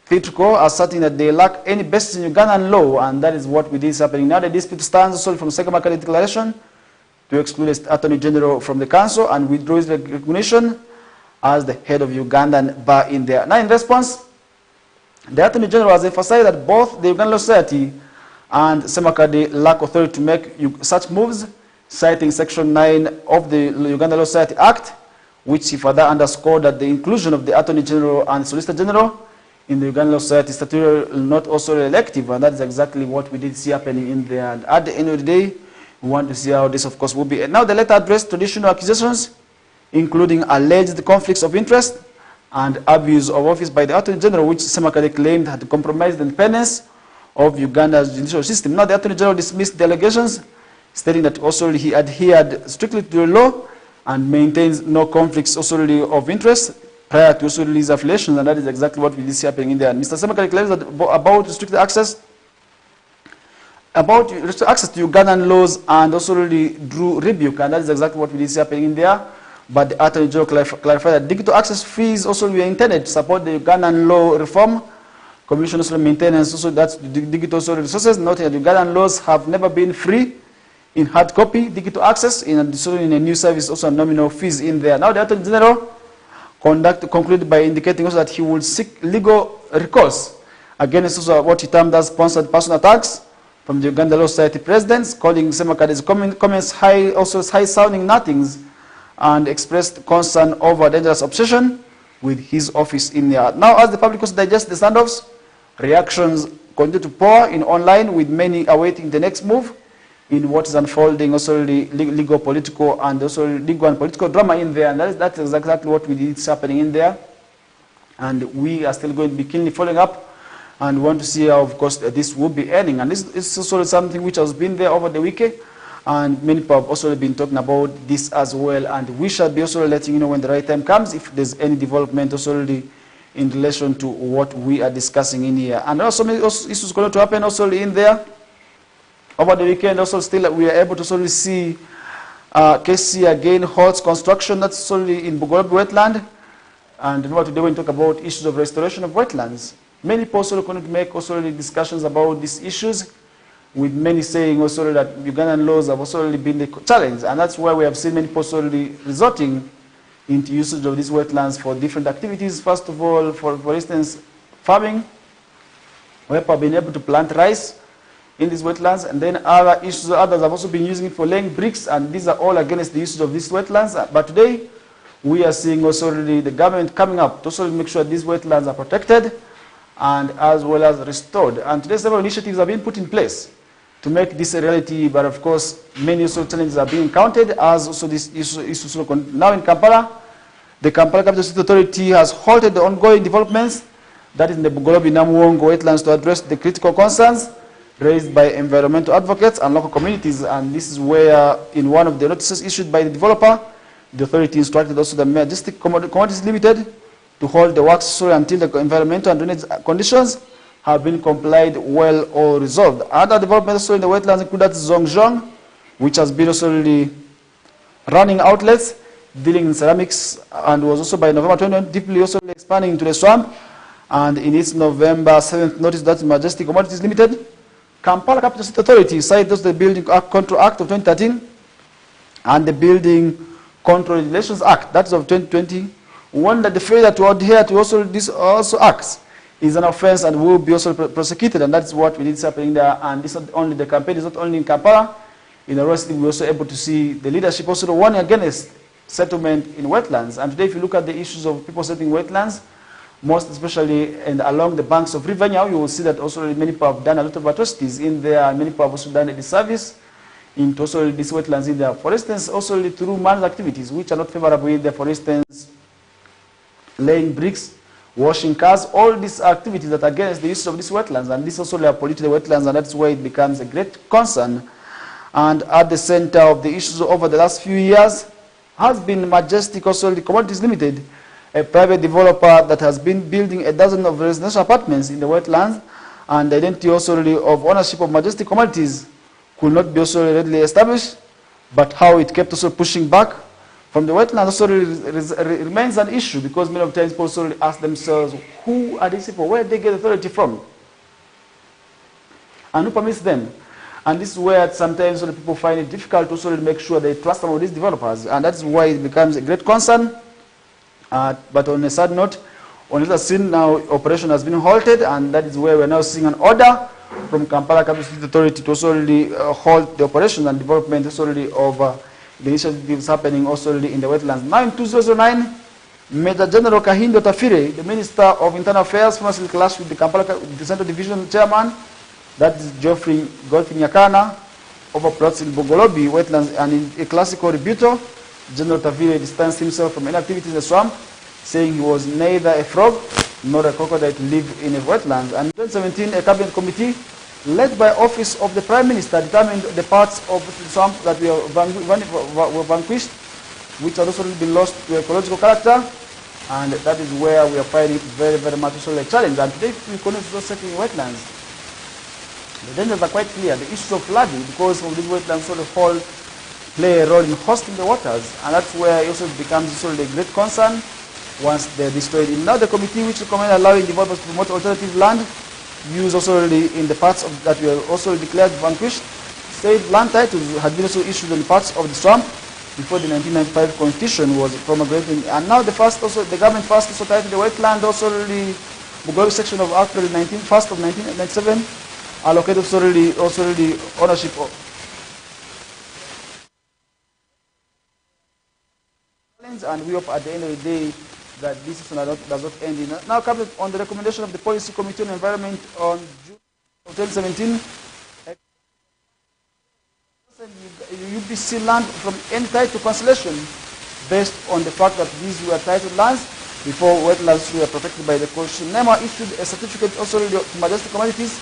critical, asserting that they lack any basis in Ugandan law, and that is what is happening. Now the dispute stands also from SEMA's declaration to exclude the Attorney General from the Council and withdraw his recognition as the head of Ugandan bar in there. Now in response, the Attorney General has emphasized that both the Uganda Law Society and SEMACAD lack authority to make such moves, citing Section 9 of the Uganda Law Society Act, which he further underscored that the inclusion of the Attorney General and Solicitor General in the Uganda Law Society statute not also elective, and that is exactly what we did see happening in there. And at the end of the day, we want to see how this, of course, will be. And now the letter addressed traditional accusations, including alleged conflicts of interest and abuse of office by the Attorney General, which SEMACAD claimed had compromised the independence of Uganda's judicial system. Now the Attorney General dismissed the allegations, stating that also he adhered strictly to the law and maintains no conflicts also of interest prior to also his affiliations, and that is exactly what is happening in there. And Mr. SEMACAD claims that about restricted access to Ugandan laws and also really drew rebuke, and that is exactly what is happening in there. But the Attorney General clarified that digital access fees also were intended to support the Ugandan law reform Commission also maintenance also that's the digital resources, noting that Ugandan laws have never been free in hard copy, digital access, in a new service, also nominal fees in there. Now the Attorney General concluded by indicating also that he will seek legal recourse against also what he termed as sponsored personal attacks from the Uganda Law Society presidents, calling SEMACAD's comments high-sounding nothings, and expressed concern over dangerous obsession with his office in there. Now, as the public also digests the standoffs, reactions continue to pour in online, with many awaiting the next move in what is unfolding, also legal, political, and also legal and political drama in there. And that's exactly what is happening in there. And we are still going to be keenly following up and want to see how, of course, this will be ending. And this is also something which has been there over the weekend. And many people have also been talking about this as well. And we shall be also letting you know when the right time comes, if there's any development also in relation to what we are discussing in here. And also issues going to happen also in there. Over the weekend also still we are able to solely see KC again halts construction that's solely in Bugorobi wetland. And today we talk about issues of restoration of wetlands. Many people also going to make also discussions about these issues, with many saying also that Ugandan laws have also been challenged, and that's why we have seen many people also resorting into usage of these wetlands for different activities. First of all, for instance, farming, where people have been able to plant rice in these wetlands, and then other issues, others have also been using it for laying bricks, and these are all against the usage of these wetlands. But today, we are seeing also the government coming up to also make sure these wetlands are protected and as well as restored. And today, several initiatives have been put in place to make this a reality, but of course, many also challenges are being encountered, as also this issue is now in Kampala. The Kampala Capital City Authority has halted the ongoing developments, that is in the Bugolobi Namuwongo wetlands, to address the critical concerns raised by environmental advocates and local communities. And this is where, in one of the notices issued by the developer, the authority instructed also the Majestic Commodities Limited to hold the works until the environmental and drainage conditions have been complied well or resolved. Other developments also in the wetlands include that Zhongzhong, which has been also running outlets dealing in ceramics, and was also by November 20, deeply also expanding into the swamp. And in its November 7th notice, that Majestic Commodities Limited, Kampala Capital City Authority cited the Building Control Act of 2013 and the Building Control Regulations Act, that's of 2020, warned that the failure to adhere to also these also acts is an offense and will be also prosecuted, and that's what we need happening there. And this is not only the campaign, is not only in Kampala. In the rest, we're also able to see the leadership also warning against settlement in wetlands. And today, if you look at the issues of people settling wetlands, most especially and along the banks of River Nyau, you will see that also many people have done a lot of atrocities in there, and many people have also done a disservice into also these wetlands in there. For instance, also through man's activities, which are not favorable in there. For instance, laying bricks, washing cars, all these activities that are against the use of these wetlands, and this also have polluted the wetlands, and that's why it becomes a great concern. And at the center of the issues over the last few years has been Majestic also the Commodities Limited, a private developer that has been building a dozen of residential apartments in the wetlands, and the identity also of ownership of Majestic Commodities could not be also readily established, but how it kept also pushing back from the wetlands also remains an issue, because many of times people also ask themselves, who are these people, where they get authority from, and who permits them? And this is where sometimes people find it difficult to also make sure they trust some of these developers, and that's why it becomes a great concern. But on a sad note, on the other scene now, operation has been halted, and that is where we're now seeing an order from Kampala Capital City Authority to also halt the operation and development also of the initiatives happening also in the wetlands. Now in 2009, Major General Kahindo Tafire, the Minister of Internal Affairs, famously clashed with the Kampala the Central Division Chairman, that is Godfrey Nyakana, over plots in Bugolobi wetlands, and in a classical rebuttal, General Tafire distanced himself from any activities in the swamp, saying he was neither a frog nor a crocodile to live in a wetlands. And in 2017, a cabinet committee led by Office of the Prime Minister determined the parts of the swamp that were vanquished, which had also been lost to ecological character, and that is where we are finding it very, very much also a challenge. And today, we connect to those settling wetlands. The dangers are quite clear. The issues of flooding, because of these wetlands, sort of play a role in hosting the waters, and that's where it also becomes sort of a great concern once they're destroyed. And now the committee which recommend allowing developers to promote alternative land use also already in the parts of that were also declared vanquished, said land titles had been also issued on parts of the swamp before the 1995 constitution was promulgated. And now the government first also titled the wetland also the Bugolobi section of April 1st of 1997 allocated also the ownership of. And we hope at the end of the day that this does not end in. Now, on the recommendation of the Policy Committee on Environment on June 2017, UBC land from any title to cancellation based on the fact that these were titled lands before wetlands were protected by the Constitution. NEMA issued a certificate also to Majestic Commodities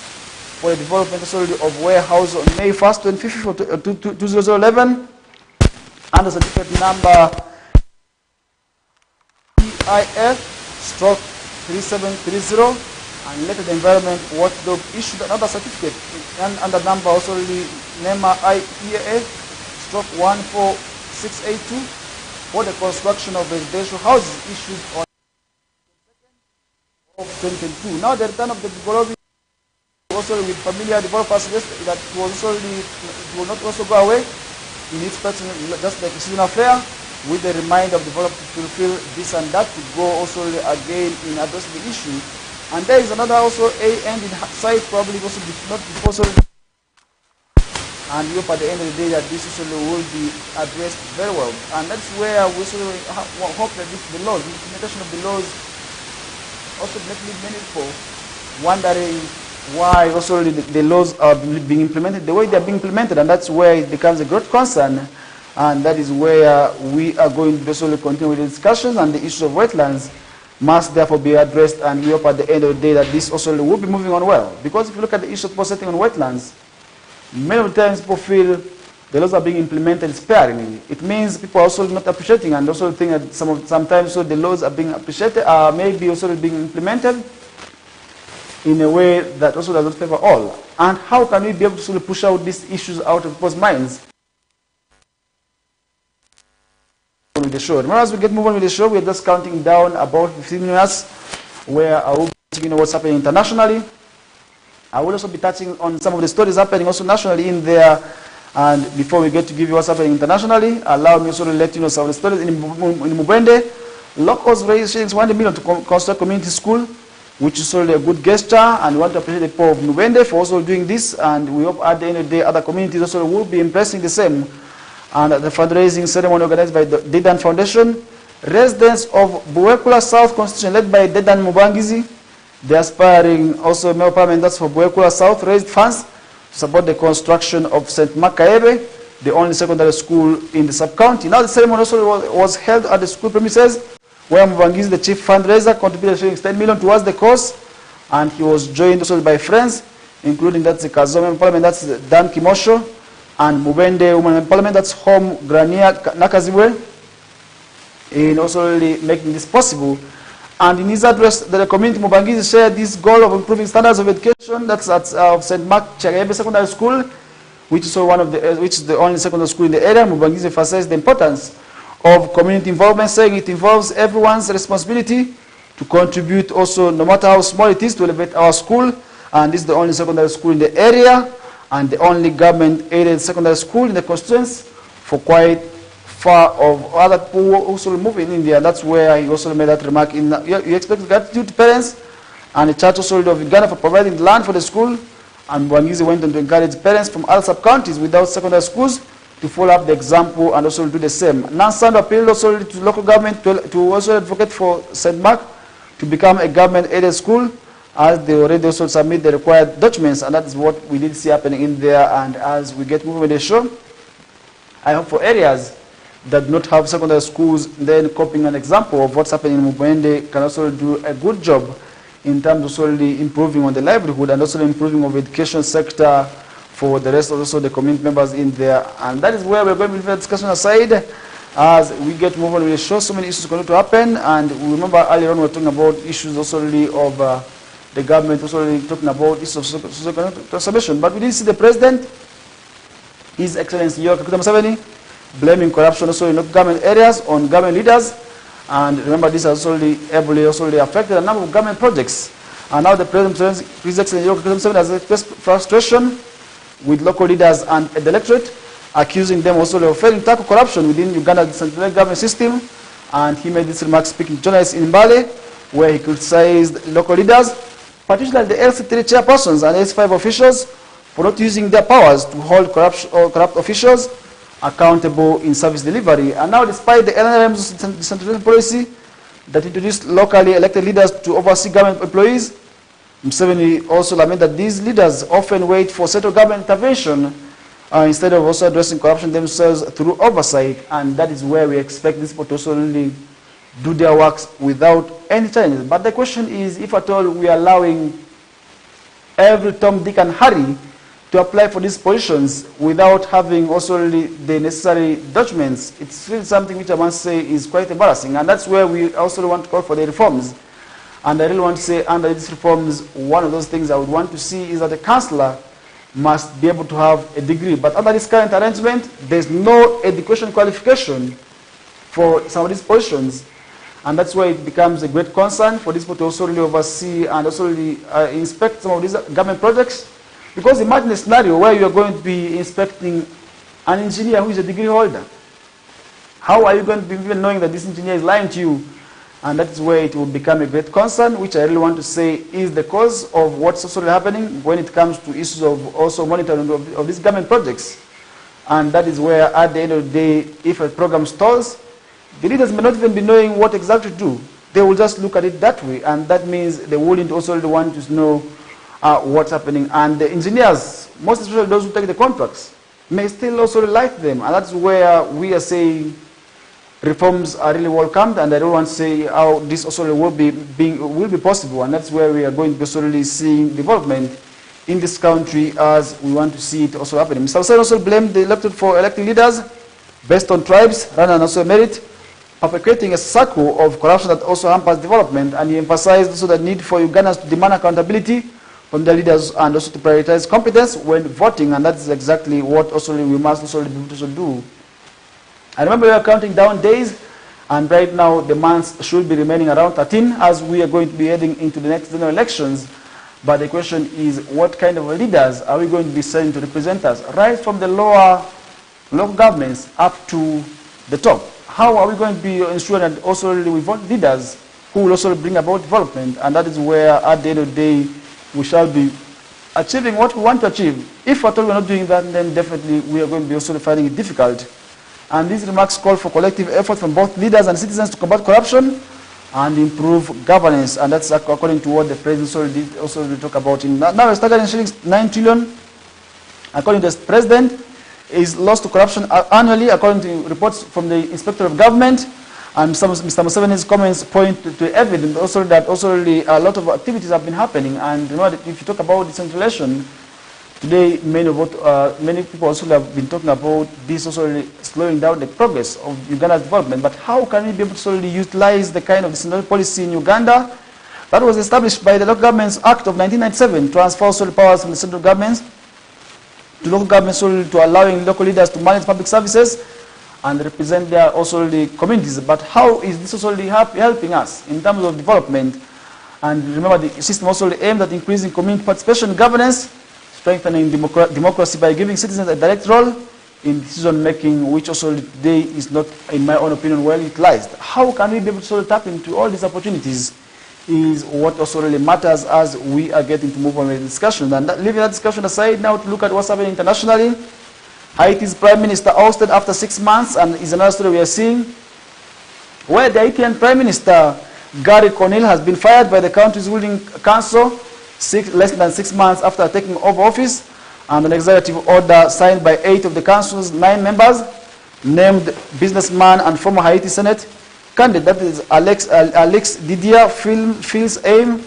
for the development also of warehouse on May 1st, 2011, and the certificate number IF/3730, and later the Environment Watchdog issued another certificate and under number also NEMA IEA/14682 for the construction of residential houses issued on 2022. Now the return of the developing also with familiar developers that it will not also go away. In its person, just like a seasonal flare, with the reminder of developers to fulfill this and that, to go also again in addressing the issue. And there is another also end in sight, probably also not before. And we hope at the end of the day that this issue will be addressed very well. And that's where we hope that the laws, the implementation of the laws, also make it meaningful, wondering why also the laws are being implemented the way they are being implemented, and that's where it becomes a great concern. And that is where we are going to basically continue with the discussions, and the issue of wetlands must therefore be addressed, and we hope at the end of the day that this also will be moving on well. Because if you look at the issue of setting on wetlands, many of the times people feel the laws are being implemented sparingly. It means people are also not appreciating, and also think that sometimes so the laws are being appreciated, maybe also being implemented in a way that also does not favor all. And how can we be able to push out these issues out of people's minds? With the show. Remember, as we get moving with the show, we are just counting down about 15 minutes, where I will be touching on what's happening internationally. I will also be touching on some of the stories happening also nationally in there. And before we get to give you what's happening internationally, allow me also to let you know some of the stories in Mubende. Locals raised shillings 1 million to construct community school, which is already a good gesture, and we want to appreciate the poor of Mubende for also doing this, and we hope at the end of the day other communities also will be impressing the same. And at the fundraising ceremony organized by the Dedan Foundation, residents of Buekula South constitution led by Dedan Mubangizi, the aspiring also member parliament that's for Buekula South, raised funds to support the construction of St. Makaebe, the only secondary school in the sub-county. Now the ceremony also was held at the school premises, where Mubangizi, the chief fundraiser, contributed 10 million towards the cause, and he was joined also by friends, including that's the Kazome Parliament, that's Dan Kimosho, and Mubende Women Parliament, that's Home Grania Nakazibwe, in also really making this possible. And in his address, the community Mubangizi shared this goal of improving standards of education, that's at St. Mark Chagebe Secondary School, which is the only secondary school in the area. Mubangizi emphasized the importance of community involvement, saying it involves everyone's responsibility to contribute also, no matter how small it is, to elevate our school. And this is the only secondary school in the area, and the only government-aided secondary school in the constituency for quite far of other people also move in India. That's where he also made that remark. You expect gratitude to parents, and the church also of Uganda for providing land for the school. And Mwangizi went on to encourage parents from other sub-counties without secondary schools to follow up the example and also do the same. Nansando appealed also to local government to also advocate for St. Mark to become a government-aided school, as they already also submit the required documents, and that is what we did see happening in there. And as we get moving with the show, I hope for areas that do not have secondary schools, then copying an example of what's happening in Mubende can also do a good job in terms of solely improving on the livelihood and also improving of the education sector for the rest of also the community members in there. And that is where we're going to leave the discussion aside as we get moving with the show. So many issues are going to happen, and we remember earlier on we were talking about issues also really of the government also really talking about issues of socio-economic transformation. But we didn't see the president, His Excellency Yoweri Kaguta Museveni, blaming corruption also in government areas on government leaders. And remember, this has also really affected a number of government projects. And now the President, His Excellency Yoweri Kaguta Museveni, has expressed frustration with local leaders and the electorate, accusing them also of failing to tackle corruption within Uganda's decentralized government system. And he made this remark speaking to journalists in Mbale, where he criticized local leaders, particularly the LC3 chairpersons and LC5 officials, for not using their powers to hold corrupt officials accountable in service delivery. And now, despite the NRM's decentralization policy that introduced locally elected leaders to oversee government employees, Museveni also lamented that these leaders often wait for central government intervention instead of also addressing corruption themselves through oversight. And that is where we expect these people to also really do their works without any challenges. But the question is, if at all we are allowing every Tom, Dick and Harry to apply for these positions without having also really the necessary documents, it's really something which I must say is quite embarrassing. And that's where we also want to call for the reforms. And I really want to say, under these reforms, one of those things I would want to see is that the councillor must be able to have a degree. But under this current arrangement, there's no education qualification for some of these positions. And that's why it becomes a great concern for these people to also really oversee and also really inspect some of these government projects. Because imagine a scenario where you are going to be inspecting an engineer who is a degree holder. How are you going to be even knowing that this engineer is lying to you? And that is where it will become a great concern, which I really want to say is the cause of what's also happening when it comes to issues of also monitoring of these government projects. And that is where, at the end of the day, if a program stalls, the leaders may not even be knowing what exactly to do. They will just look at it that way, and that means they wouldn't also want to know what's happening. And the engineers, most especially those who take the contracts, may still also like them, and that's where we are saying reforms are really welcomed, and I don't want to say how this also will be possible, and that's where we are going to be solely seeing development in this country as we want to see it also happening. Mr. Hussein also blamed the elected leaders based on tribes rather than also merit, perpetuating a circle of corruption that also hampers development, and he emphasized also the need for Ugandans to demand accountability from the leaders and also to prioritize competence when voting, and that is exactly what also we must also do. I remember we are counting down days, and right now the months should be remaining around 13 as we are going to be heading into the next general elections. But the question is, what kind of leaders are we going to be sending to represent us, right from the lower local governments up to the top? How are we going to be ensuring that also we vote leaders who will also bring about development? And that is where, at the end of the day, we shall be achieving what we want to achieve. If at all we're not doing that, then definitely we are going to be also finding it difficult. And these remarks call for collective effort from both leaders and citizens to combat corruption and improve governance. And that's according to what the president also did talk about. Now we're staggering 9 trillion, according to the president, is lost to corruption annually, according to reports from the Inspector of Government. And Mr. Museveni's comments point to evidence also that also really a lot of activities have been happening. And you know, if you talk about decentralization, today many people also have been talking about this also really slowing down the progress of Uganda's development. But how can we be able to solely utilize the kind of decentralized policy in Uganda that was established by the Local Governments Act of 1997, transfer also powers from the central governments to local governments to allowing local leaders to manage public services and represent their also the communities. But how is this also helping us in terms of development? And remember, the system also aimed at increasing community participation in governance, strengthening democracy by giving citizens a direct role in decision making, which also today is not, in my own opinion, well utilized. How can we be able to tap into all these opportunities is what also really matters as we are getting to move on with the discussion. And leaving that discussion aside now to look at what's happening internationally. Haiti's Prime Minister ousted after 6 months, and is another story we are seeing, where the Haitian Prime Minister Gary Conil has been fired by the country's ruling council less than 6 months after taking over office, and an executive order signed by 8 of the council's 9 members named businessman and former Haiti Senate candidate, that is Alex Didier Fils Aim,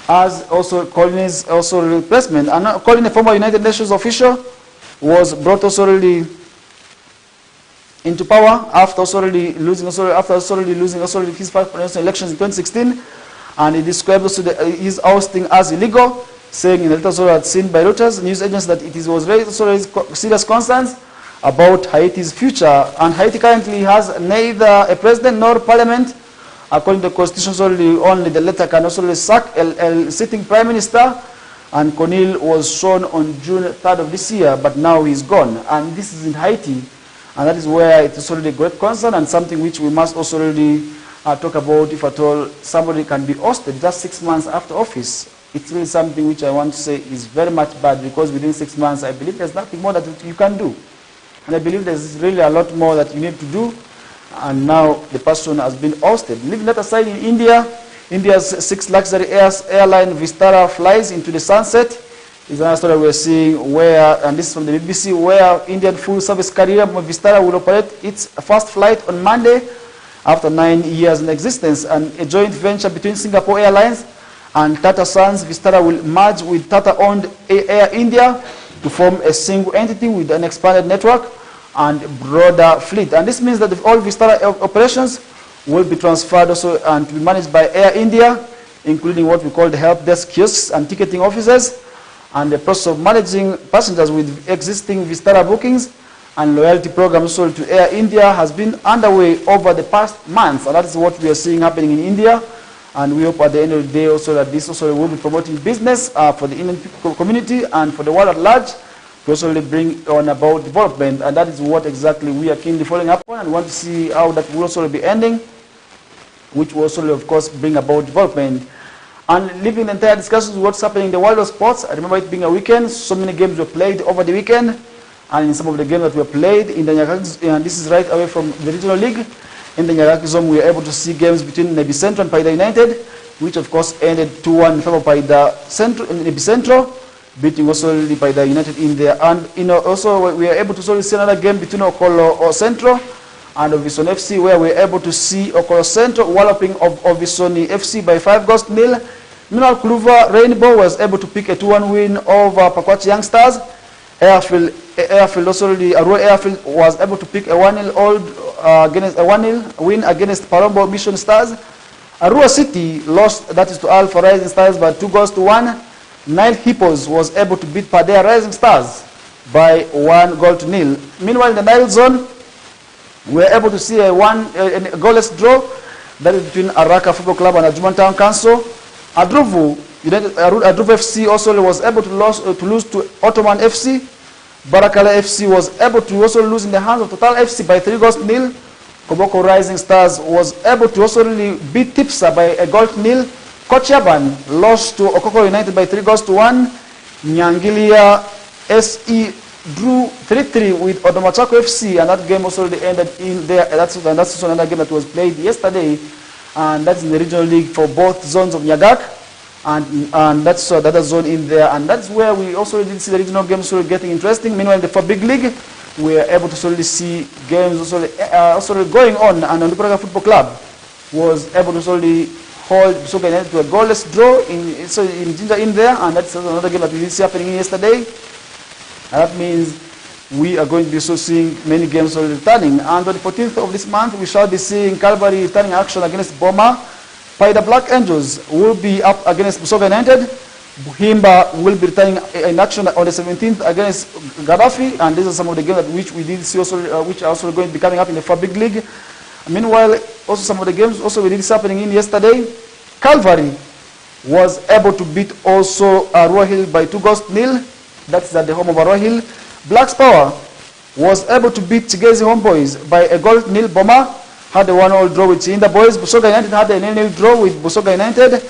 as also Colin's also replacement. And Colin, a former United Nations official, was brought also really into power after also really losing his first presidential elections in 2016, and he described also his ousting as illegal, saying in a letter also seen by Reuters news agency that it was raised serious concerns about Haiti's future. And Haiti currently has neither a president nor parliament. According to the constitution, only the letter can also sack a sitting prime minister. And Conil was shown on June 3rd of this year, but now he's gone. And this is in Haiti. And that is where it is already a great concern, and something which we must also really talk about. If at all somebody can be ousted just 6 months after office, it's really something which I want to say is very much bad, because within 6 months I believe there's nothing more that you can do. And I believe there's really a lot more that you need to do, and now the person has been ousted. Leaving that aside, in India, India's 6th luxury airline Vistara flies into the sunset. Is another story we're seeing where, and this is from the BBC, where Indian full service carrier Vistara will operate its first flight on Monday after 9 years in existence. And a joint venture between Singapore Airlines and Tata Sons, Vistara will merge with Tata-owned Air India to form a single entity with an expanded network and broader fleet. And this means that all Vistara operations will be transferred also and to be managed by Air India, including what we call the help desk kiosks and ticketing offices, and the process of managing passengers with existing Vistara bookings and loyalty program also to Air India has been underway over the past months, and that is what we are seeing happening in India. And we hope at the end of the day also that this also will be promoting business for the Indian community and for the world at large, to also bring on about development, and that is what exactly we are keenly following up on, and want to see how that will also be ending, which will also of course bring about development. And leaving the entire discussions of what's happening in the world of sports, I remember it being a weekend, so many games were played over the weekend, and in some of the games that were played in the Nyakaki, and this is right away from the regional league, in the Nyakaki zone we were able to see games between Nebi Central and Paida United, which of course ended 2-1 in favor of Paida Central, Nebi Central, beating also the Paida United in there. And also we were able to see another game between Okolo Central and Ovison FC, where we were able to see Okolo Central walloping of Ovison FC by 5-0. Meanwhile, Kluva Rainbow was able to pick a 2-1 win over Pakwach Young Stars. Airfield also, the Arua Airfield was able to pick a 1-0 against a 1-0 win against Parombo Mission Stars. Arua City lost, that is to Alpha Rising Stars, by 2-1. Nile Hippos was able to beat Padea Rising Stars by 1-0. Meanwhile, in the Nile Zone, we were able to see a goalless draw, that is between Araka Football Club and Ajuman Town Council. Adruvu FC also was able to lose to Ottoman FC. Barakala FC was able to also lose in the hands of Total FC by 3-0. Koboko Rising Stars was able to also really beat Tipsa by 1-0. Kochaban lost to Okoko United by 3-1. Nyangilia SE drew 3-3 with Odomachako FC, and that game also ended in there. That's also another game that was played yesterday, and that's in the regional league for both zones of Nyagak. And that's the other zone in there, and that's where we also did see the regional games sort of getting interesting. Meanwhile, in the big league, we are able to slowly see games also going on, and Onduparaga Football Club was able to slowly hold Busoga United to a goalless draw in Ginger in there, and that's another game that we did see happening yesterday. And that means we are going to be also seeing many games already returning. And on the 14th of this month, we shall be seeing Calvary returning action against Boma. Paida Black Angels will be up against Busoga United. Buhimba will be returning in action on the 17th against Gaddafi, and these are some of the games that which we did see also, which are also going to be coming up in the big league. Meanwhile, also some of the games also we did see happening in yesterday. Calvary was able to beat also Arua Hill by 2-0. That's at the home of Arua Hill. Black's Power was able to beat Chigezi Homeboys by 1-0. Boma had a 1-1 draw with Chinda Boys. Busoga United had a 0-0 draw with Busoga United.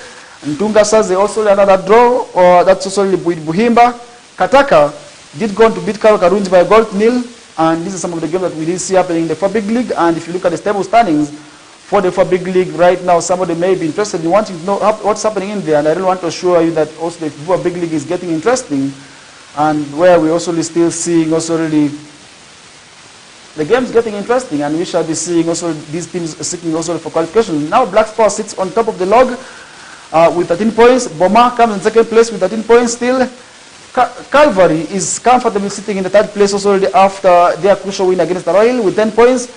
And Tunga Stars, they also had another draw, that's also with Buhimba. Kataka did go on to beat Karo Karunji by 1-0. And these are some of the games that we did see happening in the big league. And if you look at the table standings for the big league right now, somebody may be interested in wanting to know what's happening in there. And I really want to assure you that also the big league is getting interesting, and where we also still seeing also really the game's getting interesting, and we shall be seeing also these teams seeking also for qualification. Now Black Star sits on top of the log with 13 points. Boma comes in second place with 13 points still. Calvary is comfortably sitting in the third place also already after their crucial win against Royal with 10 points.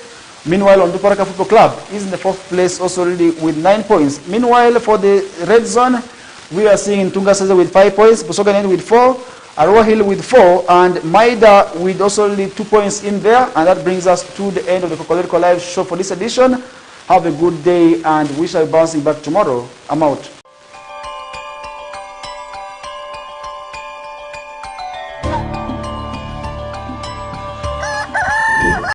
Meanwhile, Onduparaga Football Club is in the fourth place also already with 9 points. Meanwhile, for the red zone, we are seeing Tunga Seza with 5 points, Busoga United with 4, Arua Hill with 4, and Maida with also only 2 points in there. And that brings us to the end of the KOKOLIRIKO live show for this edition. Have a good day, and we shall be bouncing back tomorrow. I'm out.